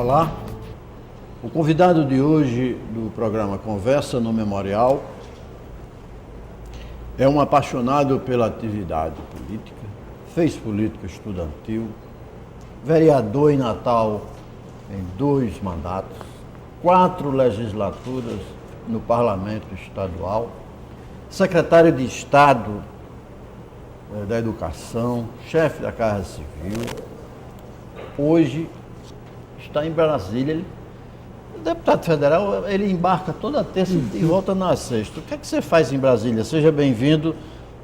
Olá, o convidado de hoje do programa Conversa no Memorial é um apaixonado pela atividade política, fez política estudantil, vereador em Natal em 2 mandatos, 4 legislaturas no Parlamento Estadual, secretário de Estado da Educação, chefe da Casa Civil. Hoje está em Brasília. O deputado federal, ele embarca toda terça e volta na sexta. O que é que você faz em Brasília? Seja bem-vindo,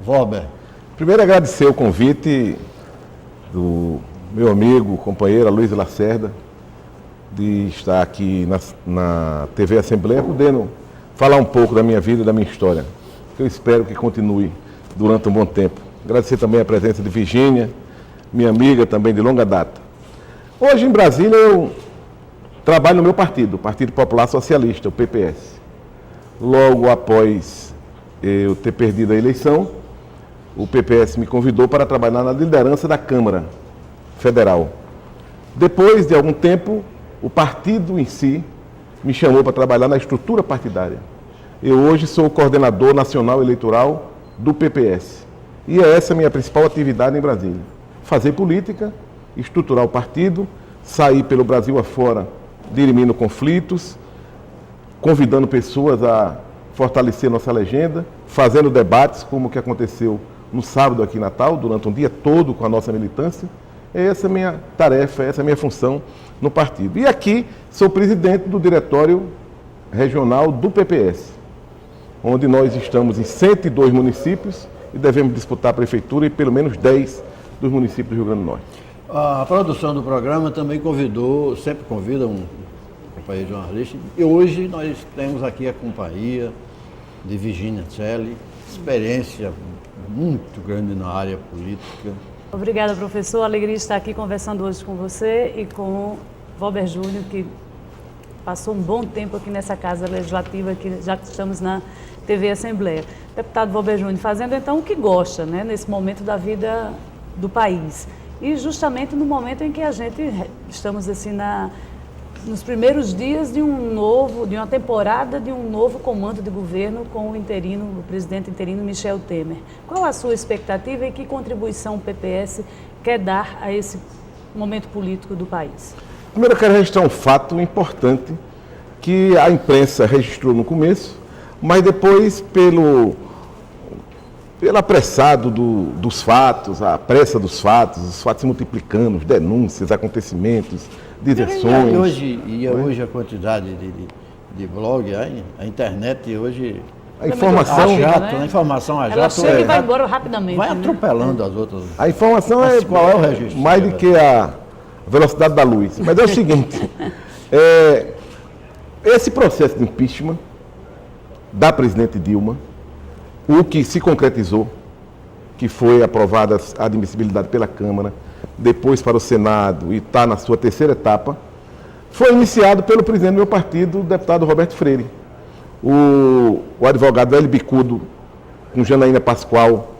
Valber. Primeiro, agradecer o convite do meu amigo, companheiro Luiz Lacerda, de estar aqui na TV Assembleia, podendo falar um pouco da minha vida e da minha história, que eu espero que continue durante um bom tempo. Agradecer também a presença de Virgínia, minha amiga também de longa data. Hoje em Brasília eu trabalho no meu partido, o Partido Popular Socialista, o PPS. Logo após eu ter perdido a eleição, o PPS me convidou para trabalhar na liderança da Câmara Federal. Depois de algum tempo, o partido em si me chamou para trabalhar na estrutura partidária. Eu hoje sou o coordenador nacional eleitoral do PPS. E é essa a minha principal atividade em Brasília. Fazer política, estruturar o partido, sair pelo Brasil afora, dirimindo conflitos, convidando pessoas a fortalecer nossa legenda, fazendo debates, como o que aconteceu no sábado aqui em Natal, durante um dia todo com a nossa militância. Essa é a minha tarefa, essa é a minha função no partido. E aqui sou presidente do Diretório Regional do PPS, onde nós estamos em 102 municípios e devemos disputar a prefeitura em pelo menos 10 dos municípios do Rio Grande do Norte. A produção do programa também convidou, sempre convida um companheiro jornalista, e hoje nós temos aqui a companhia de Virgínia Celli, experiência muito grande na área política. Obrigada, professor. Alegria estar aqui conversando hoje com você e com o Valber Júnior, que passou um bom tempo aqui nessa Casa Legislativa, que já estamos na TV Assembleia. Deputado Valber Júnior, fazendo então o que gosta, né, nesse momento da vida do país. E justamente no momento em que a gente estamos assim nos primeiros dias de uma temporada de um novo comando de governo com o presidente interino Michel Temer. Qual a sua expectativa e que contribuição o PPS quer dar a esse momento político do país? Primeiro eu quero registrar um fato importante que a imprensa registrou no começo, mas depois pelo apressado dos fatos, a pressa dos fatos, os fatos se multiplicando, denúncias, acontecimentos, deserções. Hoje a quantidade de blog, a internet hoje... A informação... A informação a jato... Ela chega e vai embora rapidamente. Vai atropelando as outras. A informação qual é o registro? Mais do que a velocidade da luz. Mas é o seguinte, esse processo de impeachment da presidente Dilma, o que se concretizou, que foi aprovada a admissibilidade pela Câmara, depois para o Senado e está na sua 3ª etapa, foi iniciado pelo presidente do meu partido, o deputado Roberto Freire. O advogado Hélio Bicudo, com Janaína Pascoal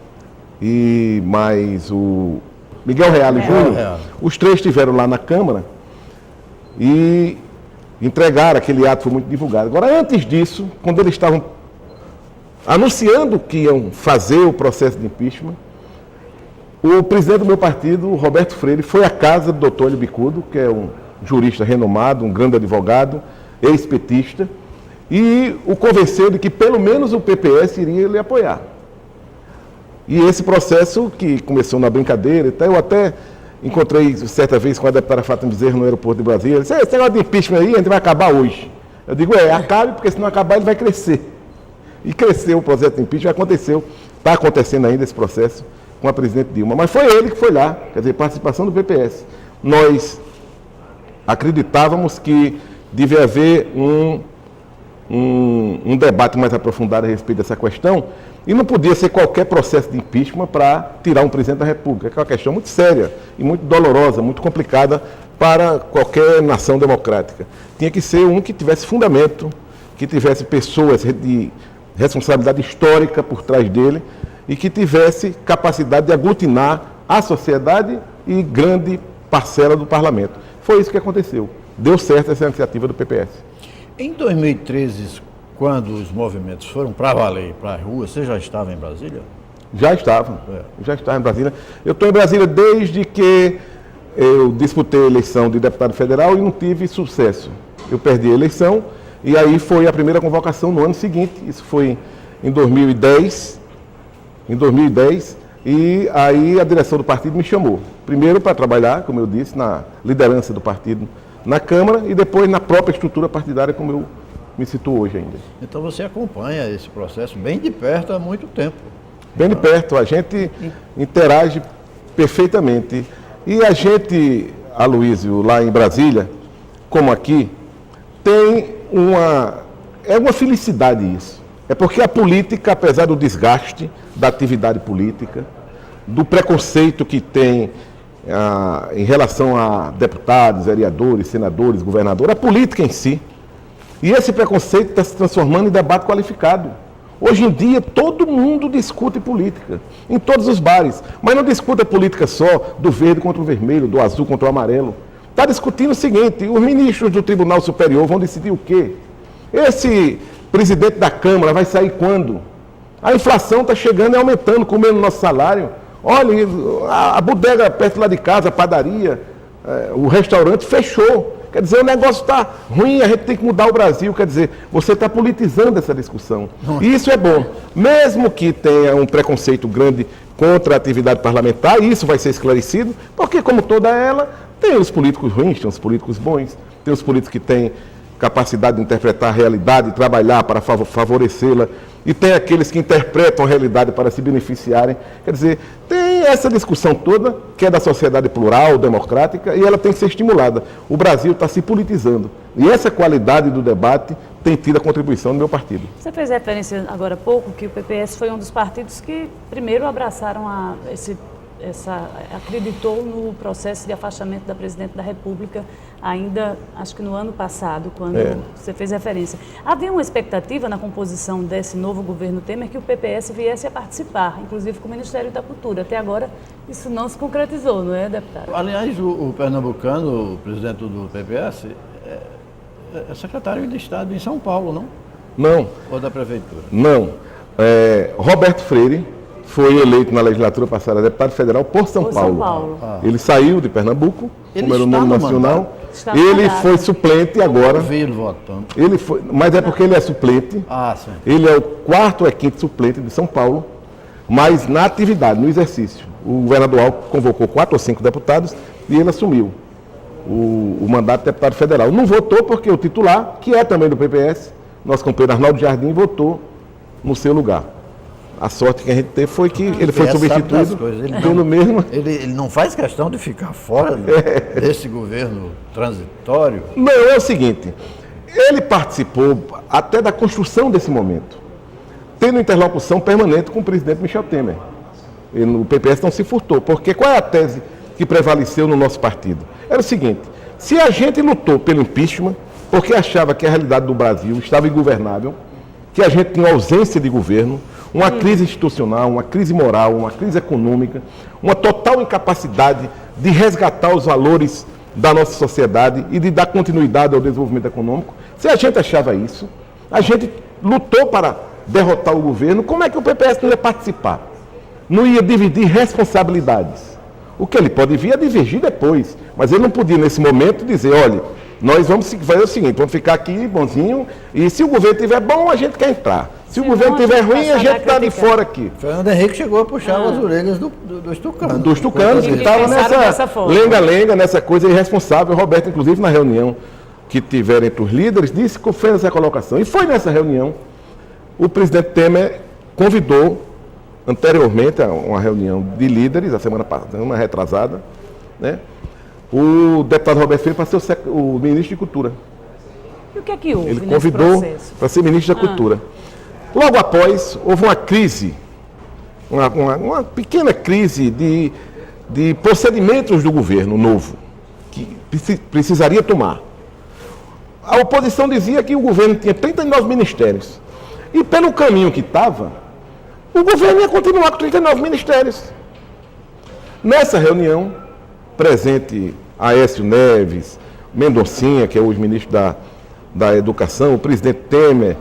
e mais o Miguel Reale Júnior, os 3 estiveram lá na Câmara e entregaram aquele ato, foi muito divulgado. Agora, antes disso, quando eles estavam anunciando que iam fazer o processo de impeachment, o presidente do meu partido, Roberto Freire, foi à casa do doutor Hélio Bicudo, que é um jurista renomado, um grande advogado, ex-petista, e o convenceu de que pelo menos o PPS iria lhe apoiar. E esse processo, que começou na brincadeira, eu até encontrei certa vez com a deputada Fátima Bezerra no aeroporto de Brasília, esse negócio de impeachment aí, a gente vai acabar hoje. Eu digo, acabe, porque se não acabar ele vai crescer. E cresceu o processo de impeachment, está acontecendo ainda esse processo com a presidente Dilma. Mas foi ele que foi lá, quer dizer, participação do PPS. Nós acreditávamos que devia haver um debate mais aprofundado a respeito dessa questão, e não podia ser qualquer processo de impeachment para tirar um presidente da República, que é uma questão muito séria e muito dolorosa, muito complicada para qualquer nação democrática. Tinha que ser um que tivesse fundamento, que tivesse pessoas de responsabilidade histórica por trás dele e que tivesse capacidade de aglutinar a sociedade e grande parcela do parlamento. Foi isso que aconteceu. deu certo essa iniciativa do PPS. Em 2013, quando os movimentos foram para valer, para as ruas, você já estava em Brasília? Já estava em Brasília. Eu estou em Brasília desde que eu disputei a eleição de deputado federal e não tive sucesso. Eu perdi a eleição e aí foi a primeira convocação no ano seguinte, isso foi em 2010, e aí a direção do partido me chamou. Primeiro para trabalhar, como eu disse, na liderança do partido na Câmara e depois na própria estrutura partidária, como eu me situo hoje ainda. Então você acompanha esse processo bem de perto há muito tempo. Bem de perto, a gente interage perfeitamente. E a gente, Aloysio, lá em Brasília, como aqui, tem é uma felicidade isso. É porque a política, apesar do desgaste da atividade política, do preconceito que tem em relação a deputados, vereadores, senadores, governadores, a política em si, e esse preconceito está se transformando em debate qualificado. Hoje em dia, todo mundo discute política, em todos os bares, mas não discute a política só do verde contra o vermelho, do azul contra o amarelo. Está discutindo o seguinte: os ministros do Tribunal Superior vão decidir o quê? Esse presidente da Câmara vai sair quando? A inflação está chegando e aumentando, comendo nosso salário. Olha, a bodega perto lá de casa, a padaria, o restaurante fechou. Quer dizer, o negócio está ruim, a gente tem que mudar o Brasil. Quer dizer, você está politizando essa discussão. E isso é bom. Mesmo que tenha um preconceito grande contra a atividade parlamentar, isso vai ser esclarecido, porque como toda ela, tem os políticos ruins, tem os políticos bons, tem os políticos que têm capacidade de interpretar a realidade, trabalhar para favorecê-la, e tem aqueles que interpretam a realidade para se beneficiarem. Quer dizer, tem essa discussão toda, que é da sociedade plural, democrática, e ela tem que ser estimulada. O Brasil está se politizando, e essa qualidade do debate tem tido a contribuição do meu partido. Você fez referência agora há pouco que o PPS foi um dos partidos que primeiro abraçaram acreditou no processo de afastamento da Presidente da República, ainda, acho que no ano passado, quando você fez referência. Havia uma expectativa na composição desse novo governo Temer que o PPS viesse a participar, inclusive com o Ministério da Cultura. Até agora, isso não se concretizou, não é, deputado? Aliás, o pernambucano, o presidente do PPS, é secretário de Estado em São Paulo, não? Não. Ou da Prefeitura? Não. Roberto Freire foi eleito na legislatura passada deputado federal por São Paulo. Ele saiu de Pernambuco, como era o nome nacional. Ele foi suplente agora. Eu vi ele votando. Mas é porque ele é suplente. Sim. Ele é o quarto ou quinto suplente de São Paulo, mas na atividade, no exercício. O governador Alckmin convocou 4 ou 5 deputados e ele assumiu o mandato de deputado federal. Não votou porque o titular, que é também do PPS, nosso companheiro Arnaldo Jardim, votou no seu lugar. A sorte que a gente teve foi que ele foi substituído pelo mesmo. Ele não faz questão de ficar fora desse governo transitório? Não, é o seguinte, ele participou até da construção desse momento, tendo interlocução permanente com o presidente Michel Temer. O PPS não se furtou, porque qual é a tese que prevaleceu no nosso partido? Era o seguinte: se a gente lutou pelo impeachment, porque achava que a realidade do Brasil estava ingovernável, que a gente tinha ausência de governo, uma crise institucional, uma crise moral, uma crise econômica, uma total incapacidade de resgatar os valores da nossa sociedade e de dar continuidade ao desenvolvimento econômico. Se a gente achava isso, a gente lutou para derrotar o governo, como é que o PPS não ia participar? Não ia dividir responsabilidades. O que ele pode vir é divergir depois, mas ele não podia nesse momento dizer: olha, nós vamos fazer o seguinte, vamos ficar aqui bonzinho, e se o governo estiver bom, a gente quer entrar. Se o governo estiver ruim, a gente está de fora aqui. Fernando Henrique chegou a puxar as orelhas dos tucanos. Dos tucanos, que estavam nessa lenga-lenga, nessa coisa irresponsável. O Roberto, inclusive, na reunião que tiveram entre os líderes, disse que fez essa colocação. E foi nessa reunião, o presidente Temer convidou, anteriormente a uma reunião de líderes, a semana passada, uma retrasada, né, o deputado Roberto Freire para ser o ministro de Cultura. E o que é que houve nesse processo? Ele convidou para ser ministro da Cultura. Logo após, houve uma crise, uma pequena crise de procedimentos do governo novo, que precisaria tomar. A oposição dizia que o governo tinha 39 ministérios. E pelo caminho que estava, o governo ia continuar com 39 ministérios. Nessa reunião, presente Aécio Neves, Mendoncinha, que é hoje ministro da Educação, o presidente Temer,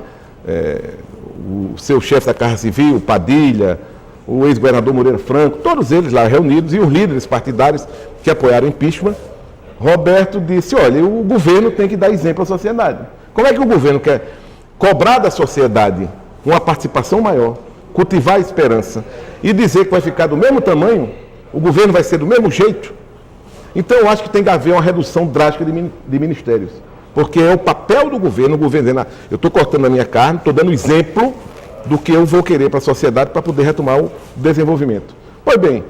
o seu chefe da Casa Civil, Padilha, o ex-governador Moreira Franco, todos eles lá reunidos, e os líderes partidários que apoiaram o impeachment. Roberto disse, olha, o governo tem que dar exemplo à sociedade. Como é que o governo quer cobrar da sociedade uma participação maior, cultivar a esperança e dizer que vai ficar do mesmo tamanho, o governo vai ser do mesmo jeito? Então eu acho que tem que haver uma redução drástica de ministérios, porque é o papel do governo, o governo dizendo, eu estou cortando a minha carne, estou dando exemplo do que eu vou querer para a sociedade para poder retomar o desenvolvimento. Pois bem,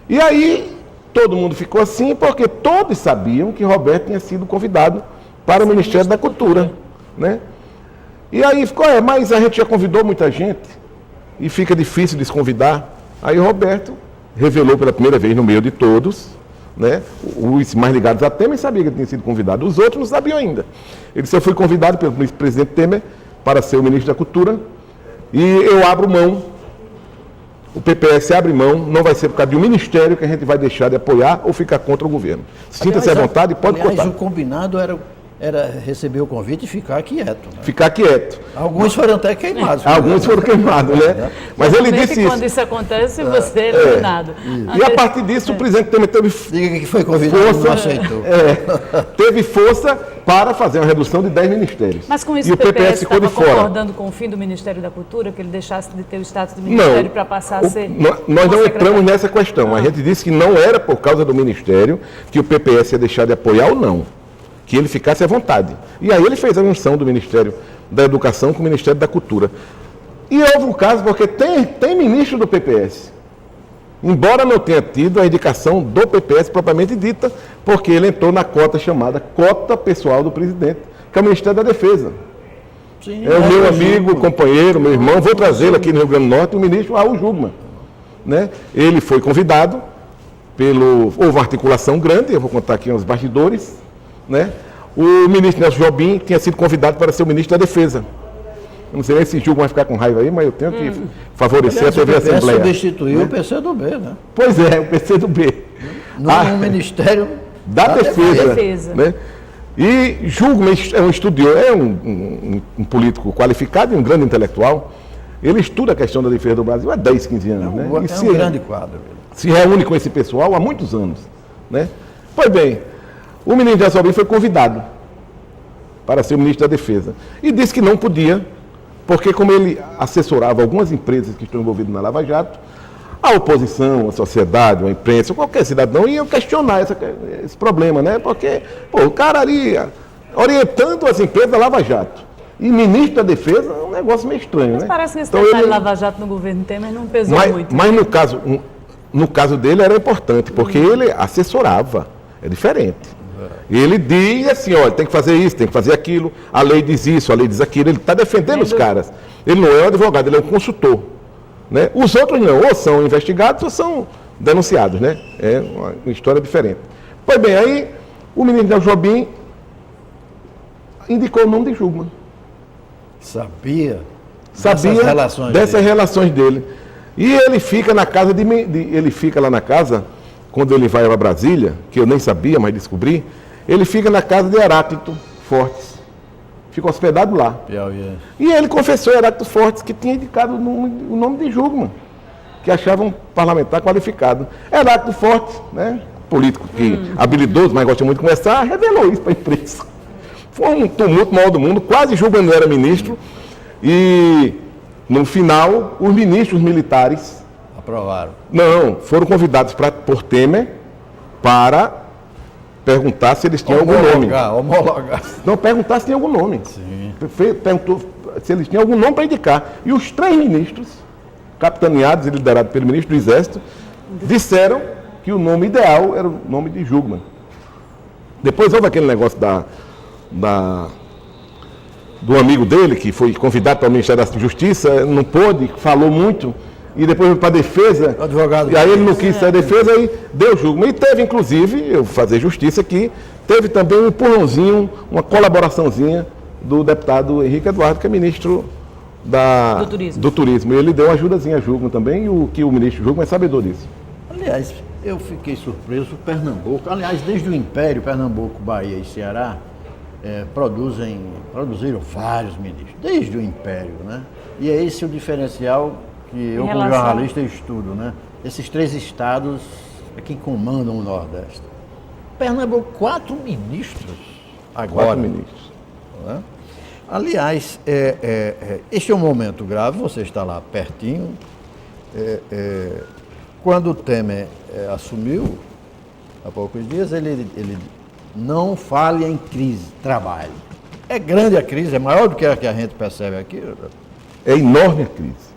e aí todo mundo ficou assim, porque todos sabiam que Roberto tinha sido convidado para o Ministério da Cultura, né? E aí ficou, mas a gente já convidou muita gente e fica difícil desconvidar. Aí Roberto revelou pela primeira vez no meio de todos, né? Os mais ligados a Temer sabiam que ele tinha sido convidado, os outros não sabiam ainda. Ele disse, eu fui convidado pelo presidente Temer para ser o ministro da Cultura e eu abro mão, o PPS abre mão, não vai ser por causa de um ministério que a gente vai deixar de apoiar ou ficar contra o governo. Sinta-se à vontade e pode cortar. O combinado era receber o convite e ficar quieto. Né? Ficar quieto. Alguns foram até queimados. Alguns foram queimados, né? Mas ele disse isso. Quando isso acontece, você é eliminado. E a partir disso, o presidente Temer teve Diga que foi convidado e não aceitou. Teve força para fazer uma redução de 10 ministérios. Mas com isso e o PPS ficou de fora. Concordando com o fim do Ministério da Cultura, que ele deixasse de ter o status de ministério para passar a ser... Nós não entramos nessa questão. A gente disse que não era por causa do ministério que o PPS ia deixar de apoiar ou não. Que ele ficasse à vontade. E aí ele fez a junção do Ministério da Educação com o Ministério da Cultura. E houve um caso, porque tem ministro do PPS. Embora não tenha tido a indicação do PPS propriamente dita, porque ele entrou na cota chamada Cota Pessoal do Presidente, que é o Ministério da Defesa. Sim, é o meu amigo, companheiro, meu irmão, vou trazê-lo aqui no Rio Grande do Norte, o ministro Raul Jungmann. Né? Ele foi convidado, houve uma articulação grande, eu vou contar aqui uns bastidores, né? O ministro Nelson Jobim tinha sido convidado para ser o ministro da Defesa. Eu não sei nem se Júlio vai ficar com raiva aí, mas eu tenho que favorecer a TV Assembleia. Substituiu o PCdoB, né? Pois é, o PCdoB. No Ministério da Defesa. Né? E Júlio é um estudioso, é um político qualificado e um grande intelectual. Ele estuda a questão da defesa do Brasil há 10, 15 anos. Né? É um grande quadro. Se reúne com esse pessoal há muitos anos. Né? Pois bem, o ministro Nelson Jobim foi convidado para ser o ministro da Defesa. E disse que não podia, porque como ele assessorava algumas empresas que estão envolvidas na Lava Jato, a oposição, a sociedade, a imprensa, qualquer cidadão ia questionar esse problema, né? Porque o cara ali orientando as empresas da Lava Jato e ministro da Defesa é um negócio meio estranho, mas né? parece que esse então, detalhe Lava Jato no governo Temer não pesou muito. Mas no caso dele era importante, porque ele assessorava, é diferente. Ele diz assim, olha, tem que fazer isso, tem que fazer aquilo, a lei diz isso, a lei diz aquilo, ele está defendendo os caras. Ele não é um advogado, ele é um consultor. Né? Os outros não, ou são investigados ou são denunciados, né? É uma história diferente. Pois bem, aí o ministro Nelson Jobim indicou o nome de Jungmann. Sabia dessas relações dele. E ele fica na casa ele fica lá na casa, quando ele vai para Brasília, que eu nem sabia, mas descobri, ele fica na casa de Heráclito Fortes. Fica hospedado lá. E ele confessou a Heráclito Fortes que tinha indicado o nome de Jungmann, que achava um parlamentar qualificado. Heráclito Fortes, né, político habilidoso, mas gosta muito de conversar, revelou isso para a imprensa. Foi um tumulto maior do mundo, quase Jungmann não era ministro, e no final, os ministros militares aprovaram. Não, foram convidados por Temer para perguntar se eles tinham algum nome. Homologar. Não, perguntar se tinha algum nome. Sim. Perguntou se eles tinham algum nome para indicar. E os 3 ministros, capitaneados e liderados pelo ministro do Exército, disseram que o nome ideal era o nome de Jungmann. Depois houve aquele negócio do amigo dele, que foi convidado para o Ministério da Justiça, não pôde, falou muito, e depois foi para a defesa, advogado, e aí ele não quis ser a defesa, aí deu Jungmann. E teve, inclusive, eu vou fazer justiça aqui, teve também um empurrãozinho, uma colaboraçãozinha do deputado Henrique Eduardo, que é ministro do turismo. E ele deu uma ajudazinha a Jungmann também, e o ministro Jungmann é sabedor disso. Aliás, eu fiquei surpreso, Pernambuco, aliás, desde o Império, Pernambuco, Bahia e Ceará, produziram vários ministros, desde o Império, né? E é esse o diferencial que eu, como jornalista, estudo, né? Esses 3 estados é quem comandam o Nordeste. Pernambuco, 4 ministros agora. 4 ministros. Né? Aliás, este é um momento grave, você está lá pertinho. Quando o Temer assumiu, há poucos dias, ele não fale em crise, trabalhe. É grande a crise, é maior do que a gente percebe aqui. É enorme a crise.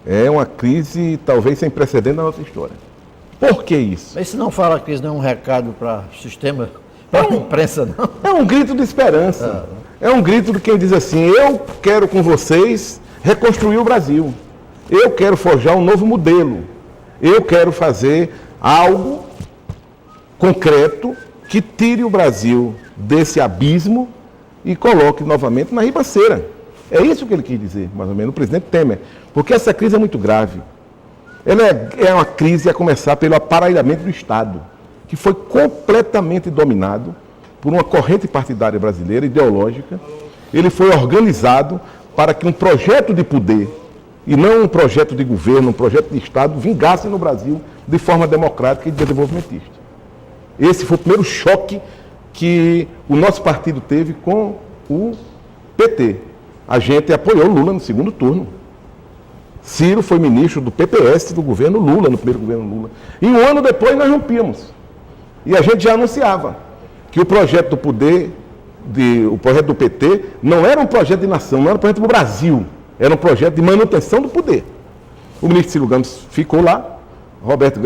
É uma crise talvez sem precedente na nossa história. Por que isso? Mas se não fala crise, não é um recado para o sistema, para a imprensa, não? É um grito de esperança. É um grito de quem diz assim, eu quero com vocês reconstruir o Brasil. Eu quero forjar um novo modelo. Eu quero fazer algo concreto que tire o Brasil desse abismo e coloque novamente na ribanceira. É isso que ele quis dizer, mais ou menos, o presidente Temer. Porque essa crise é muito grave. Ela é uma crise a começar pelo aparelhamento do Estado, que foi completamente dominado por uma corrente partidária brasileira, ideológica. Ele foi organizado para que um projeto de poder, e não um projeto de governo, um projeto de Estado, vingasse no Brasil de forma democrática e desenvolvimentista. Esse foi o primeiro choque que o nosso partido teve com o PT. A gente apoiou Lula no segundo turno. Ciro foi ministro do PPS do governo Lula, no primeiro governo Lula. E um ano depois nós rompíamos. E a gente já anunciava que o projeto do poder, o projeto do PT, não era um projeto de nação, não era um projeto do Brasil, era um projeto de manutenção do poder. O ministro Ciro Gomes ficou lá, Roberto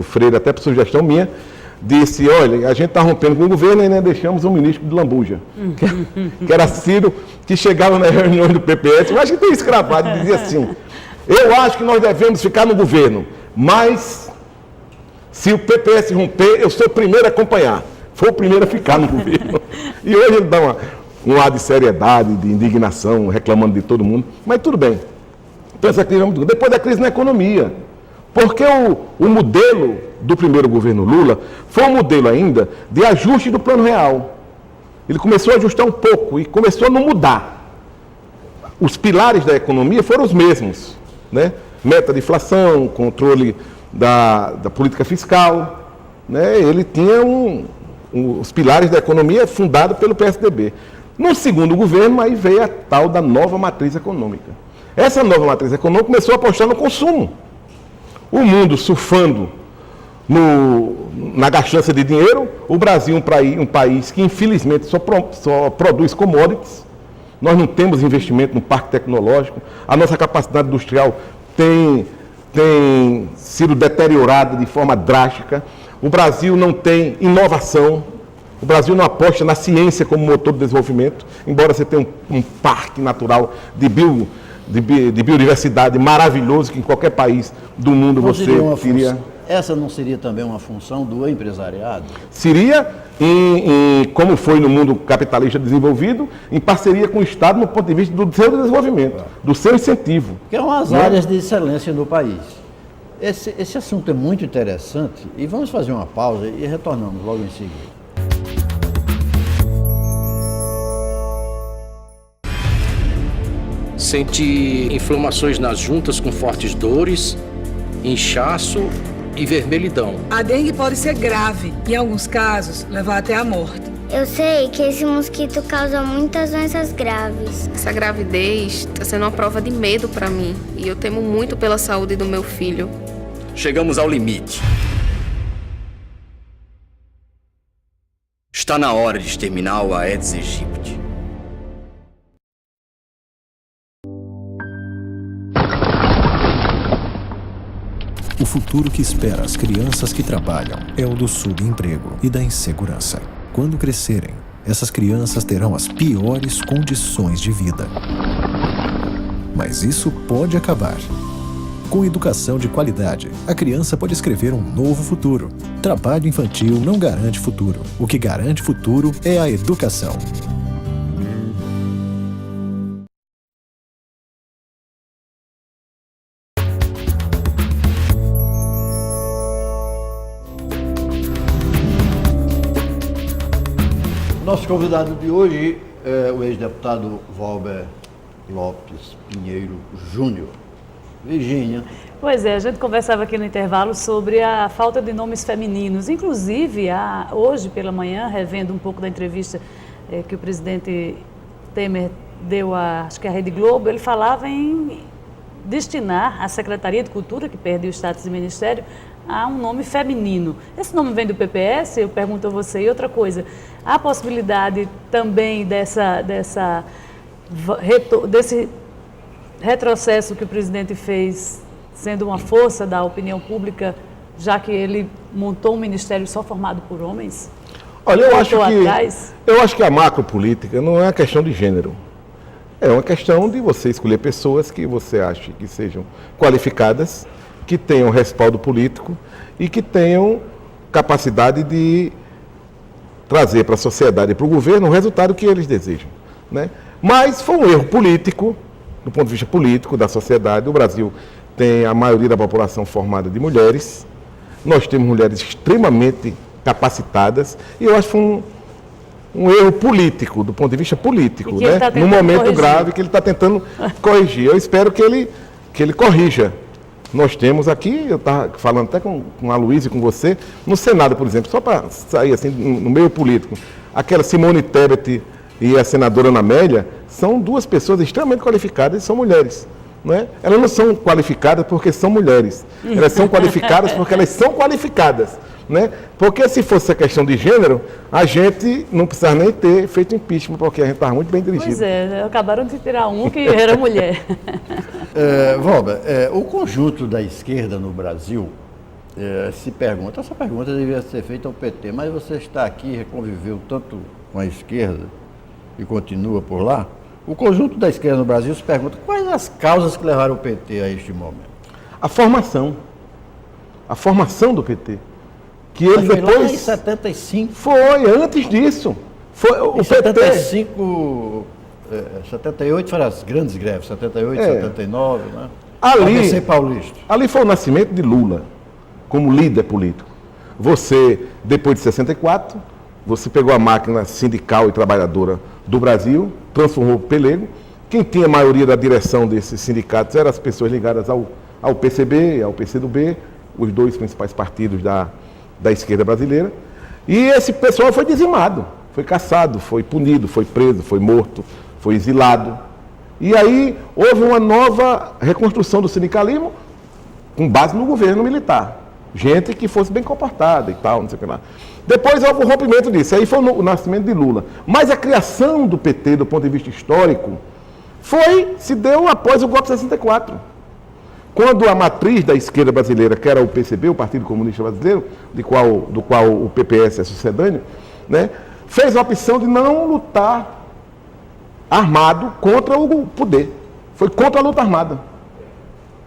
Freire, até por sugestão minha, disse, olha, a gente está rompendo com o governo e ainda deixamos um ministro de lambuja, que era Ciro, que chegava nas reuniões do PPS, eu acho que tem isso gravado, e dizia assim, eu acho que nós devemos ficar no governo, mas se o PPS romper, eu sou o primeiro a acompanhar. Foi o primeiro a ficar no governo. E hoje ele dá um ar de seriedade, de indignação, reclamando de todo mundo, mas tudo bem. Então essa crise é muito grande. Depois da crise na economia, porque o modelo do primeiro governo Lula foi um modelo ainda de ajuste do Plano Real. Ele começou a ajustar um pouco e começou a não mudar. Os pilares da economia foram os mesmos, né? Meta de inflação, controle da política fiscal, né? Ele tinha os pilares da economia fundados pelo PSDB. No segundo governo, aí veio a tal da nova matriz econômica. Essa nova matriz econômica começou a apostar no consumo. O mundo surfando na gastança de dinheiro, o Brasil um país que infelizmente só produz commodities. Nós não temos investimento no parque tecnológico, a nossa capacidade industrial tem sido deteriorada de forma drástica. O Brasil não tem inovação, o Brasil não aposta na ciência como motor de desenvolvimento, embora você tenha um parque natural de biodiversidade maravilhoso que em qualquer país do mundo você teria. Essa não seria também uma função do empresariado? Seria, como foi no mundo capitalista desenvolvido, em parceria com o Estado no ponto de vista do seu desenvolvimento, do seu incentivo. Que são as áreas de excelência no país. Esse assunto é muito interessante e vamos fazer uma pausa e retornamos logo em seguida. Sente inflamações nas juntas com fortes dores, inchaço e vermelhidão. A dengue pode ser grave e, em alguns casos, levar até a morte. Eu sei que esse mosquito causa muitas doenças graves. Essa gravidez está sendo uma prova de medo para mim e eu temo muito pela saúde do meu filho. Chegamos ao limite. Está na hora de exterminar o Aedes aegypti. O futuro que espera as crianças que trabalham é o do subemprego e da insegurança. Quando crescerem, essas crianças terão as piores condições de vida. Mas isso pode acabar. Com educação de qualidade, a criança pode escrever um novo futuro. Trabalho infantil não garante futuro. O que garante futuro é a educação. Nosso convidado de hoje é o ex-deputado Valber Lopes Pinheiro Júnior. Virgínia. Pois é, a gente conversava aqui no intervalo sobre a falta de nomes femininos. Inclusive, hoje pela manhã, revendo um pouco da entrevista que o presidente Temer deu acho que à Rede Globo, ele falava em destinar a Secretaria de Cultura, que perdeu o status de ministério, a um nome feminino. Esse nome vem do PPS? Eu pergunto a você. E outra coisa, há possibilidade também desse retrocesso que o presidente fez, sendo uma força da opinião pública, já que ele montou um ministério só formado por homens? Olha, eu acho que a macropolítica não é uma questão de gênero. É uma questão de você escolher pessoas que você acha que sejam qualificadas, que tenham respaldo político e que tenham capacidade de trazer para a sociedade e para o governo o resultado que eles desejam, né? Mas foi um erro político, do ponto de vista político da sociedade. O Brasil tem a maioria da população formada de mulheres. Nós temos mulheres extremamente capacitadas e eu acho que foi um erro político, do ponto de vista político, né? Num momento grave que ele está tentando corrigir. Eu espero que ele corrija. Nós temos aqui, eu estava falando até com a Luísa e com você, no Senado, por exemplo, só para sair assim no meio político, aquela Simone Tebet e a senadora Ana Amélia são duas pessoas extremamente qualificadas e são mulheres. Não é? Elas não são qualificadas porque são mulheres, elas são qualificadas porque elas são qualificadas. Né? Porque se fosse a questão de gênero, a gente não precisava nem ter feito impeachment, porque a gente estava muito bem dirigido. Pois é, acabaram de tirar um que era mulher. Valber, o conjunto da esquerda no Brasil se pergunta, essa pergunta devia ser feita ao PT, mas você está aqui, conviveu tanto com a esquerda e continua por lá, o conjunto da esquerda no Brasil se pergunta quais as causas que levaram o PT a este momento? A formação do PT. Que ele depois. Lá em 75. Foi, antes disso. Foi o em 75, 78 foram as grandes greves, 78, 79, né? Ali, Paulista. Ali foi o nascimento de Lula, como líder político. Você, depois de 64, você pegou a máquina sindical e trabalhadora do Brasil, transformou o pelego. Quem tinha a maioria da direção desses sindicatos eram as pessoas ligadas ao PCB, ao PCdoB, os dois principais partidos da esquerda brasileira, e esse pessoal foi dizimado, foi caçado, foi punido, foi preso, foi morto, foi exilado. E aí houve uma nova reconstrução do sindicalismo com base no governo militar. Gente que fosse bem comportada e tal, não sei o que lá. Depois houve o rompimento disso, aí foi o nascimento de Lula. Mas a criação do PT, do ponto de vista histórico, se deu após o golpe de 64. Quando a matriz da esquerda brasileira, que era o PCB, o Partido Comunista Brasileiro, do qual o PPS é sucedâneo, né, fez a opção de não lutar armado contra o poder. Foi contra a luta armada.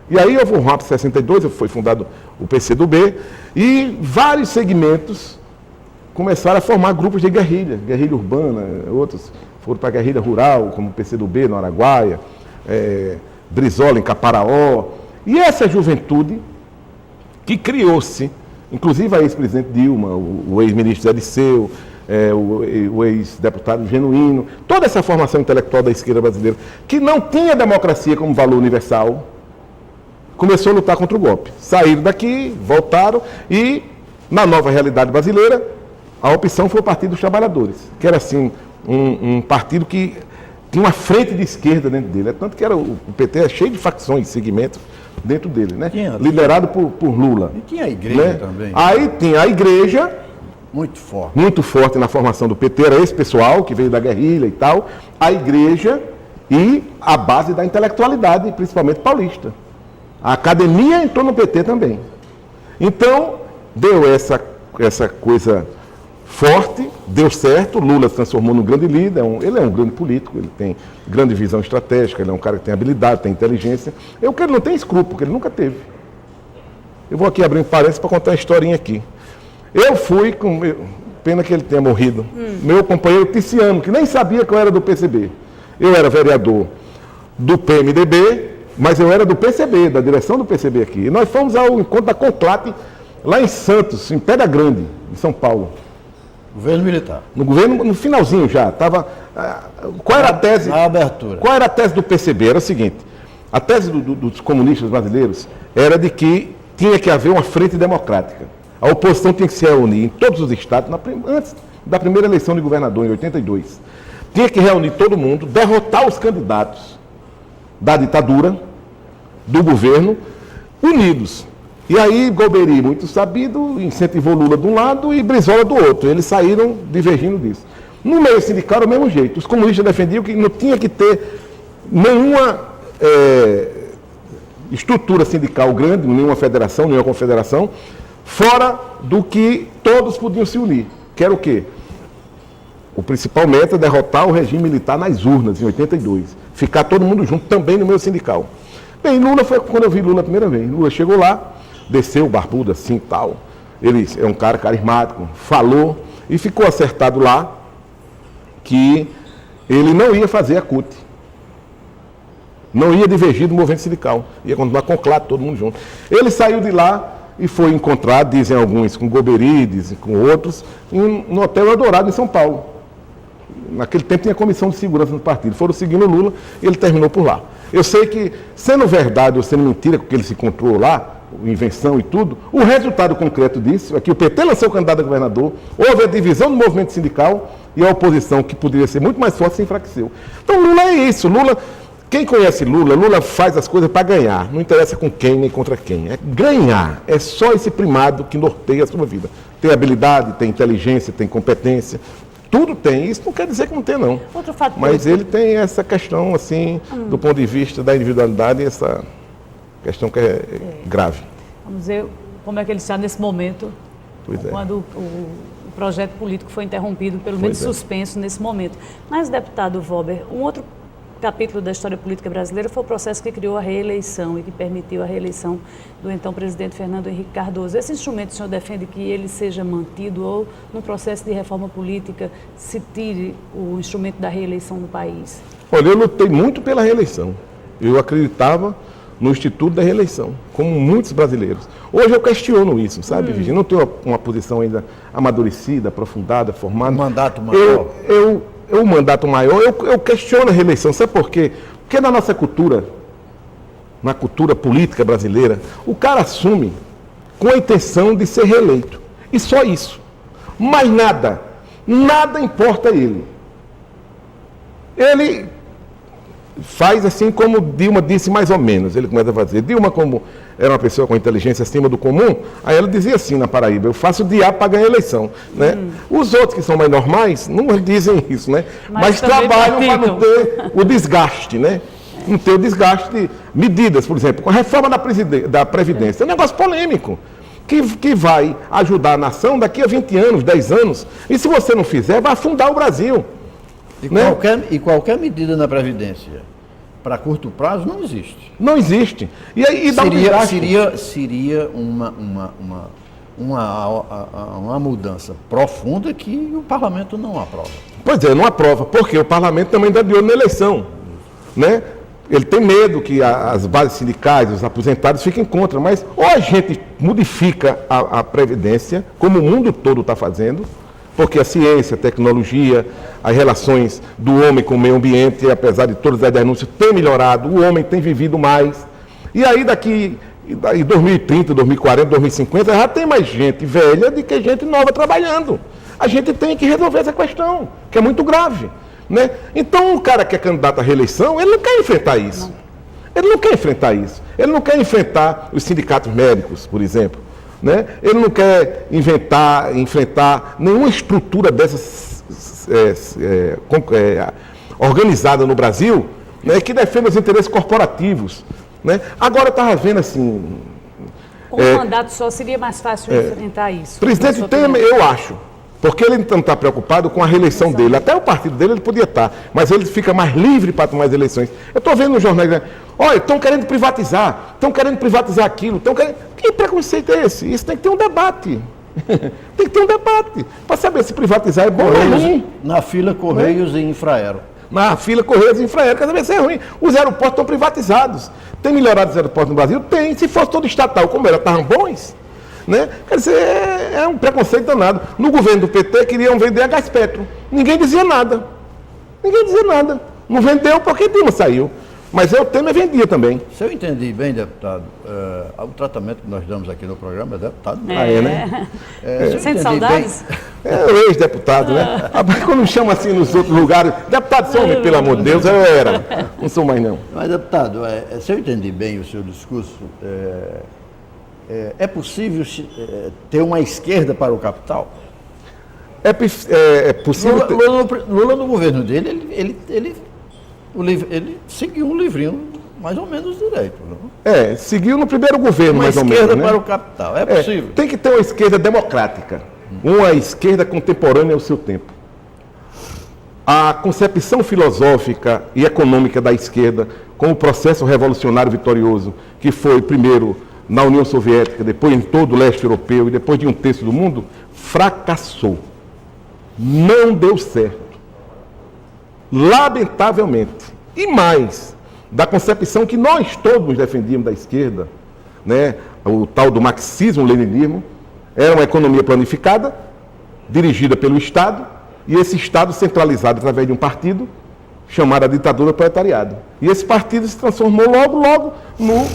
E aí houve o rompe 62, foi fundado o PCdoB, e vários segmentos começaram a formar grupos de guerrilha urbana, outros foram para a guerrilha rural, como o PCdoB no Araguaia, Brizola em Caparaó. E essa juventude que criou-se, inclusive a ex-presidente Dilma, o ex-ministro Zé Disseu, o ex-deputado Genuíno, toda essa formação intelectual da esquerda brasileira, que não tinha democracia como valor universal, começou a lutar contra o golpe. Saíram daqui, voltaram e, na nova realidade brasileira, a opção foi o Partido dos Trabalhadores, que era assim, um partido que tinha uma frente de esquerda dentro dele. Tanto que o PT é cheio de facções, segmentos dentro dele, né? Liderado por Lula. E tinha a igreja, né? Também. Aí tinha a igreja, muito forte na formação do PT, era esse pessoal que veio da guerrilha e tal, a igreja e a base da intelectualidade, principalmente paulista. A academia entrou no PT também. Então, deu essa coisa forte, deu certo, Lula se transformou num grande líder, ele é um grande político, ele tem grande visão estratégica, ele é um cara que tem habilidade, tem inteligência. Eu que ele não tem escrúpulo, porque ele nunca teve. Eu vou aqui abrir um parênteses para contar uma historinha aqui. Eu fui, pena que ele tenha morrido, meu companheiro Ticiano, que nem sabia que eu era do PCB. Eu era vereador do PMDB, mas eu era do PCB, da direção do PCB aqui. E nós fomos ao encontro da Conclate, lá em Santos, em Pedra Grande, em São Paulo. Governo militar. No governo, no finalzinho já, estava... Qual era a tese? Na abertura. Qual era a tese do PCB? Era o seguinte, a tese dos comunistas brasileiros era de que tinha que haver uma frente democrática. A oposição tinha que se reunir em todos os estados, antes da primeira eleição de governador, em 82. Tinha que reunir todo mundo, derrotar os candidatos da ditadura, do governo, unidos. E aí, Golbery, muito sabido, incentivou Lula de um lado e Brizola do outro. Eles saíram divergindo disso. No meio sindical, era o mesmo jeito. Os comunistas defendiam que não tinha que ter nenhuma estrutura sindical grande, nenhuma federação, nenhuma confederação, fora do que todos podiam se unir. Que era o quê? O principal meta é derrotar o regime militar nas urnas, em 82. Ficar todo mundo junto, também no meio sindical. Bem, Lula foi quando eu vi Lula a primeira vez. Lula chegou lá, desceu barbudo assim e tal. Ele é um cara carismático, falou e ficou acertado lá que ele não ia fazer a CUT. Não ia divergir do movimento sindical. Ia continuar com o CLAT, todo mundo junto. Ele saiu de lá e foi encontrar, dizem alguns, com Golbery, dizem com outros, no Hotel Eldorado, em São Paulo. Naquele tempo tinha comissão de segurança no partido. Foram seguindo o Lula e ele terminou por lá. Eu sei que, sendo verdade ou sendo mentira, porque ele se encontrou lá, invenção e tudo, o resultado concreto disso é que o PT lançou o candidato a governador, houve a divisão do movimento sindical e a oposição, que poderia ser muito mais forte, se enfraqueceu. Então Lula é isso. Lula, quem conhece Lula, Lula faz as coisas para ganhar. Não interessa com quem nem contra quem. É ganhar. É só esse primado que norteia a sua vida. Tem habilidade, tem inteligência, tem competência. Tudo tem. Isso não quer dizer que não tem, não. Outro fato Mas ele tem essa questão, assim, do ponto de vista da individualidade, essa questão que é grave. Vamos ver como é que ele está nesse momento, quando o projeto político foi interrompido, pelo menos suspenso nesse momento. Mas, deputado Valber, um outro capítulo da história política brasileira foi o processo que criou a reeleição e que permitiu a reeleição do então presidente Fernando Henrique Cardoso. Esse instrumento o senhor defende que ele seja mantido ou, no processo de reforma política, se tire o instrumento da reeleição no país? Olha, eu lutei muito pela reeleição. Eu acreditava no Instituto da Reeleição, como muitos brasileiros. Hoje eu questiono isso, sabe, Virginia? Não tenho uma posição ainda amadurecida, aprofundada, formada. Um mandato maior. O mandato maior, eu questiono a reeleição. Sabe por quê? Porque na nossa cultura, na cultura política brasileira, o cara assume com a intenção de ser reeleito. E só isso. Mais nada. Nada importa a ele. Ele faz assim como Dilma disse, mais ou menos. Ele começa a fazer. Dilma, como era uma pessoa com inteligência acima do comum, aí ela dizia assim na Paraíba: eu faço o diabo para ganhar a eleição. Né? Os outros que são mais normais não dizem isso, né? Mas trabalham para não ter o desgaste, né? Não ter o desgaste de medidas, por exemplo, com a reforma da Previdência. É um negócio polêmico, que vai ajudar a nação daqui a 20 anos, 10 anos. E se você não fizer, vai afundar o Brasil. E qualquer medida na Previdência para curto prazo não existe. Não existe. E aí seria uma mudança profunda que o parlamento não aprova. Pois é, não aprova, porque o parlamento também está de olho na eleição. Né? Ele tem medo que as bases sindicais, os aposentados fiquem contra, mas ou a gente modifica a Previdência, como o mundo todo está fazendo, porque a ciência, a tecnologia, as relações do homem com o meio ambiente, apesar de todas as denúncias, tem melhorado, o homem tem vivido mais. E aí daqui em 2030, 2040, 2050, já tem mais gente velha do que gente nova trabalhando. A gente tem que resolver essa questão, que é muito grave. Né? Então, o cara que é candidato à reeleição, ele não quer enfrentar isso. Ele não quer enfrentar isso. Ele não quer enfrentar os sindicatos médicos, por exemplo. Né? Ele não quer enfrentar nenhuma estrutura dessas organizada no Brasil, né, que defenda os interesses corporativos. Né? Agora eu estava vendo assim... Com um mandato só seria mais fácil enfrentar isso. Presidente Temer, eu acho, porque ele não está preocupado com a reeleição dele. Até o partido dele ele podia estar, mas ele fica mais livre para tomar as eleições. Eu estou vendo no jornal, olha, estão querendo privatizar aquilo, Que preconceito é esse? Isso tem que ter um debate. Tem que ter um debate para saber se privatizar é bom ou ruim. Na fila Correios e Infraero. Na fila Correios e Infraero, quer saber se é ruim. Os aeroportos estão privatizados. Tem melhorado os aeroportos no Brasil? Tem. Se fosse todo estatal como era, estavam bons. Né? Quer dizer, é um preconceito danado. No governo do PT queriam vender a Gaspetro. Ninguém dizia nada. Ninguém dizia nada. Não vendeu porque Dilma saiu. Mas o Temer vendia também. Se eu entendi bem, deputado, o tratamento que nós damos aqui no programa é deputado. Né? Sente saudades? É o ex-deputado, né? Quando chama assim nos outros lugares, deputado, some, pelo amor de Deus, eu era. Não sou mais não. Mas, deputado, se eu entendi bem o seu discurso, é possível ter uma esquerda para o capital? É possível ter... Lula no governo dele, ele seguiu um livrinho mais ou menos direito. Não? Seguiu no primeiro governo, uma mais ou menos. Uma esquerda para o capital, é possível. Tem que ter uma esquerda democrática, uma esquerda contemporânea ao seu tempo. A concepção filosófica e econômica da esquerda, com o processo revolucionário vitorioso, que foi primeiro na União Soviética, depois em todo o leste europeu e depois de um terço do mundo, fracassou. Não deu certo. Lamentavelmente. E mais, da concepção que nós todos defendíamos da esquerda, né, o tal do marxismo-leninismo, era uma economia planificada, dirigida pelo Estado, e esse Estado centralizado através de um partido chamado a ditadura proletariado. E esse partido se transformou logo no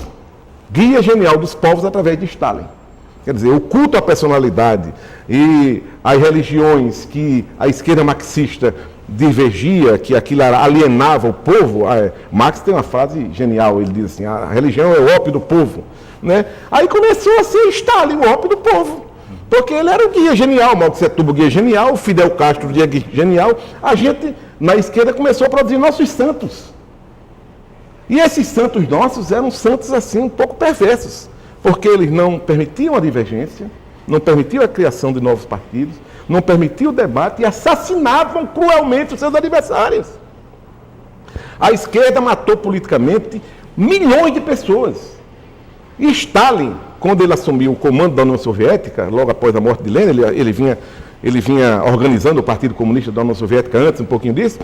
guia genial dos povos através de Stalin. Quer dizer, o culto à personalidade e as religiões que a esquerda marxista divergia, que aquilo alienava o povo. Marx tem uma frase genial, ele diz assim, a religião é o ópio do povo. Né? Aí começou a ser Stalin, o ópio do povo. Porque ele era o guia genial, Mao Tse Tung, o guia genial, o Fidel Castro, o guia genial. A gente, na esquerda, começou a produzir nossos santos. E esses santos nossos eram santos assim, um pouco perversos. Porque eles não permitiam a divergência, não permitiam a criação de novos partidos, não permitiam o debate e assassinavam cruelmente os seus adversários. A esquerda matou politicamente milhões de pessoas. E Stalin, quando ele assumiu o comando da União Soviética, logo após a morte de Lenin, ele vinha organizando o Partido Comunista da União Soviética antes, um pouquinho disso.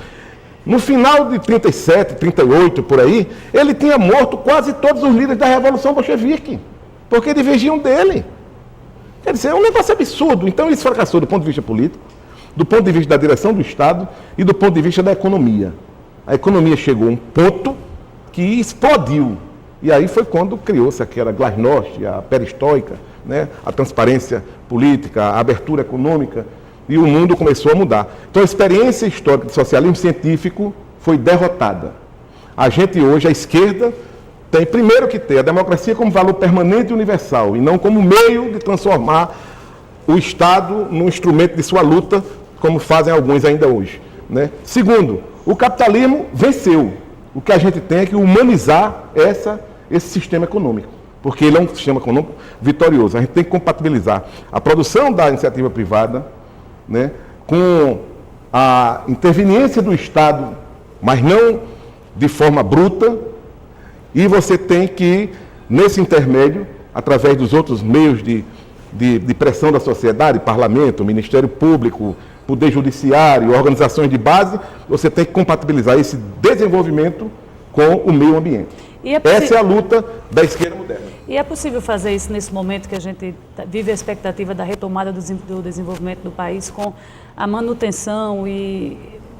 No final de 37, 38, por aí, ele tinha morto quase todos os líderes da Revolução Bolchevique, porque divergiam dele. Quer dizer, é um negócio absurdo. Então, isso fracassou do ponto de vista político, do ponto de vista da direção do Estado e do ponto de vista da economia. A economia chegou a um ponto que explodiu. E aí foi quando criou-se aquela glasnost, a perestroika, né? A transparência política, a abertura econômica, e o mundo começou a mudar. Então, a experiência histórica do socialismo científico foi derrotada. A gente hoje, a esquerda, tem primeiro que ter a democracia como valor permanente e universal, e não como meio de transformar o Estado num instrumento de sua luta, como fazem alguns ainda hoje. Né? Segundo, o capitalismo venceu. O que a gente tem é que humanizar esse sistema econômico, porque ele é um sistema econômico vitorioso. A gente tem que compatibilizar a produção da iniciativa privada, né, com a interveniência do Estado, mas não de forma bruta, e você tem que, nesse intermédio, através dos outros meios de pressão da sociedade, parlamento, Ministério Público, Poder Judiciário, organizações de base, você tem que compatibilizar esse desenvolvimento com o meio ambiente. Essa é a luta da esquerda moderna. E é possível fazer isso nesse momento que a gente vive a expectativa da retomada do desenvolvimento do país com a manutenção e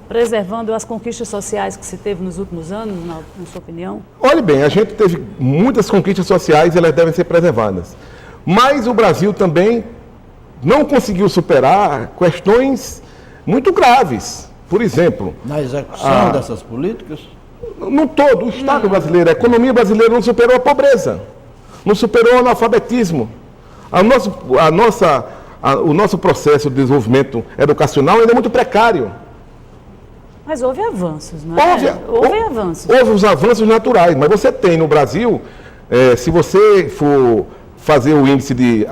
preservando as conquistas sociais que se teve nos últimos anos, na sua opinião? Olhe bem, a gente teve muitas conquistas sociais e elas devem ser preservadas. Mas o Brasil também não conseguiu superar questões muito graves. Por exemplo... Na execução dessas políticas? No todo, o Estado brasileiro, a economia brasileira não superou a pobreza, não superou o analfabetismo. O nosso processo de desenvolvimento educacional ainda é muito precário. Mas houve avanços, não é? Houve avanços. Houve os avanços naturais, mas você tem no Brasil, se você for fazer o índice de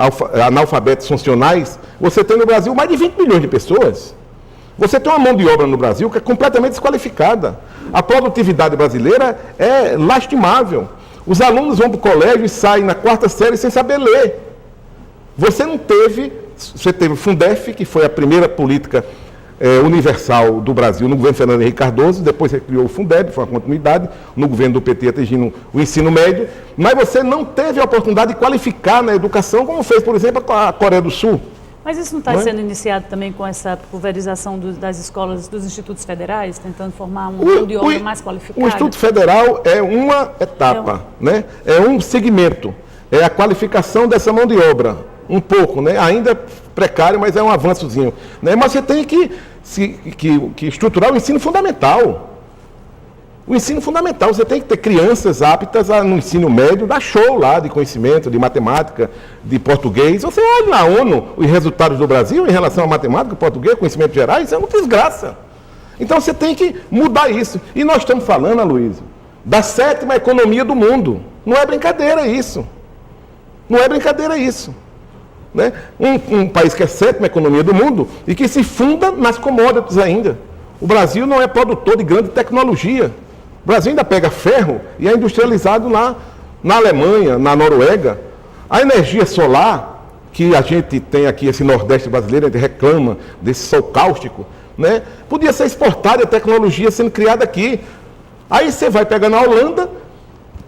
analfabetos funcionais, você tem no Brasil mais de 20 milhões de pessoas. Você tem uma mão de obra no Brasil que é completamente desqualificada. A produtividade brasileira é lastimável. Os alunos vão para o colégio e saem na 4ª série sem saber ler. Você teve o Fundef, que foi a primeira política universal do Brasil no governo Fernando Henrique Cardoso, depois você criou o Fundeb, foi uma continuidade, no governo do PT atingindo o ensino médio, mas você não teve a oportunidade de qualificar na educação, como fez, por exemplo, a Coreia do Sul. Mas isso não está sendo iniciado também com essa pulverização das escolas, dos institutos federais, tentando formar mão de obra mais qualificada? O Instituto Federal é uma etapa, né? É um segmento, é a qualificação dessa mão de obra, um pouco, né? Ainda precário, mas é um avançozinho, né? Mas você tem que estruturar o ensino fundamental. O ensino fundamental, você tem que ter crianças aptas no ensino médio, dar show lá de conhecimento, de matemática, de português. Você olha na ONU os resultados do Brasil em relação à matemática, português, conhecimentos gerais, isso é uma desgraça. Então você tem que mudar isso. E nós estamos falando, Aloysio, da 7ª economia do mundo. Não é brincadeira isso. Não é brincadeira isso. Né? Um país que é a 7ª economia do mundo e que se funda nas commodities ainda. O Brasil não é produtor de grande tecnologia. O Brasil ainda pega ferro e é industrializado lá na Alemanha, na Noruega. A energia solar, que a gente tem aqui, esse Nordeste brasileiro, a gente reclama desse sol cáustico, né? Podia ser exportada, a tecnologia sendo criada aqui. Aí você vai pegar na Holanda,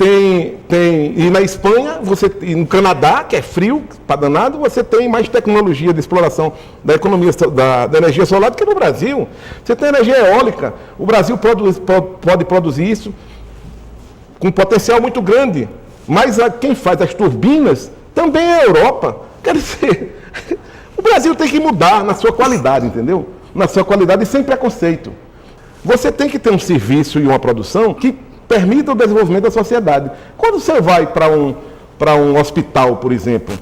e na Espanha, e no Canadá, que é frio, para danado, você tem mais tecnologia de exploração da economia da energia solar do que no Brasil. Você tem energia eólica, o Brasil pode produzir isso com um potencial muito grande, mas quem faz as turbinas também é a Europa. Quer dizer, o Brasil tem que mudar na sua qualidade, entendeu? Na sua qualidade e sem preconceito. Você tem que ter um serviço e uma produção que permita o desenvolvimento da sociedade. Quando você vai para um hospital, por exemplo,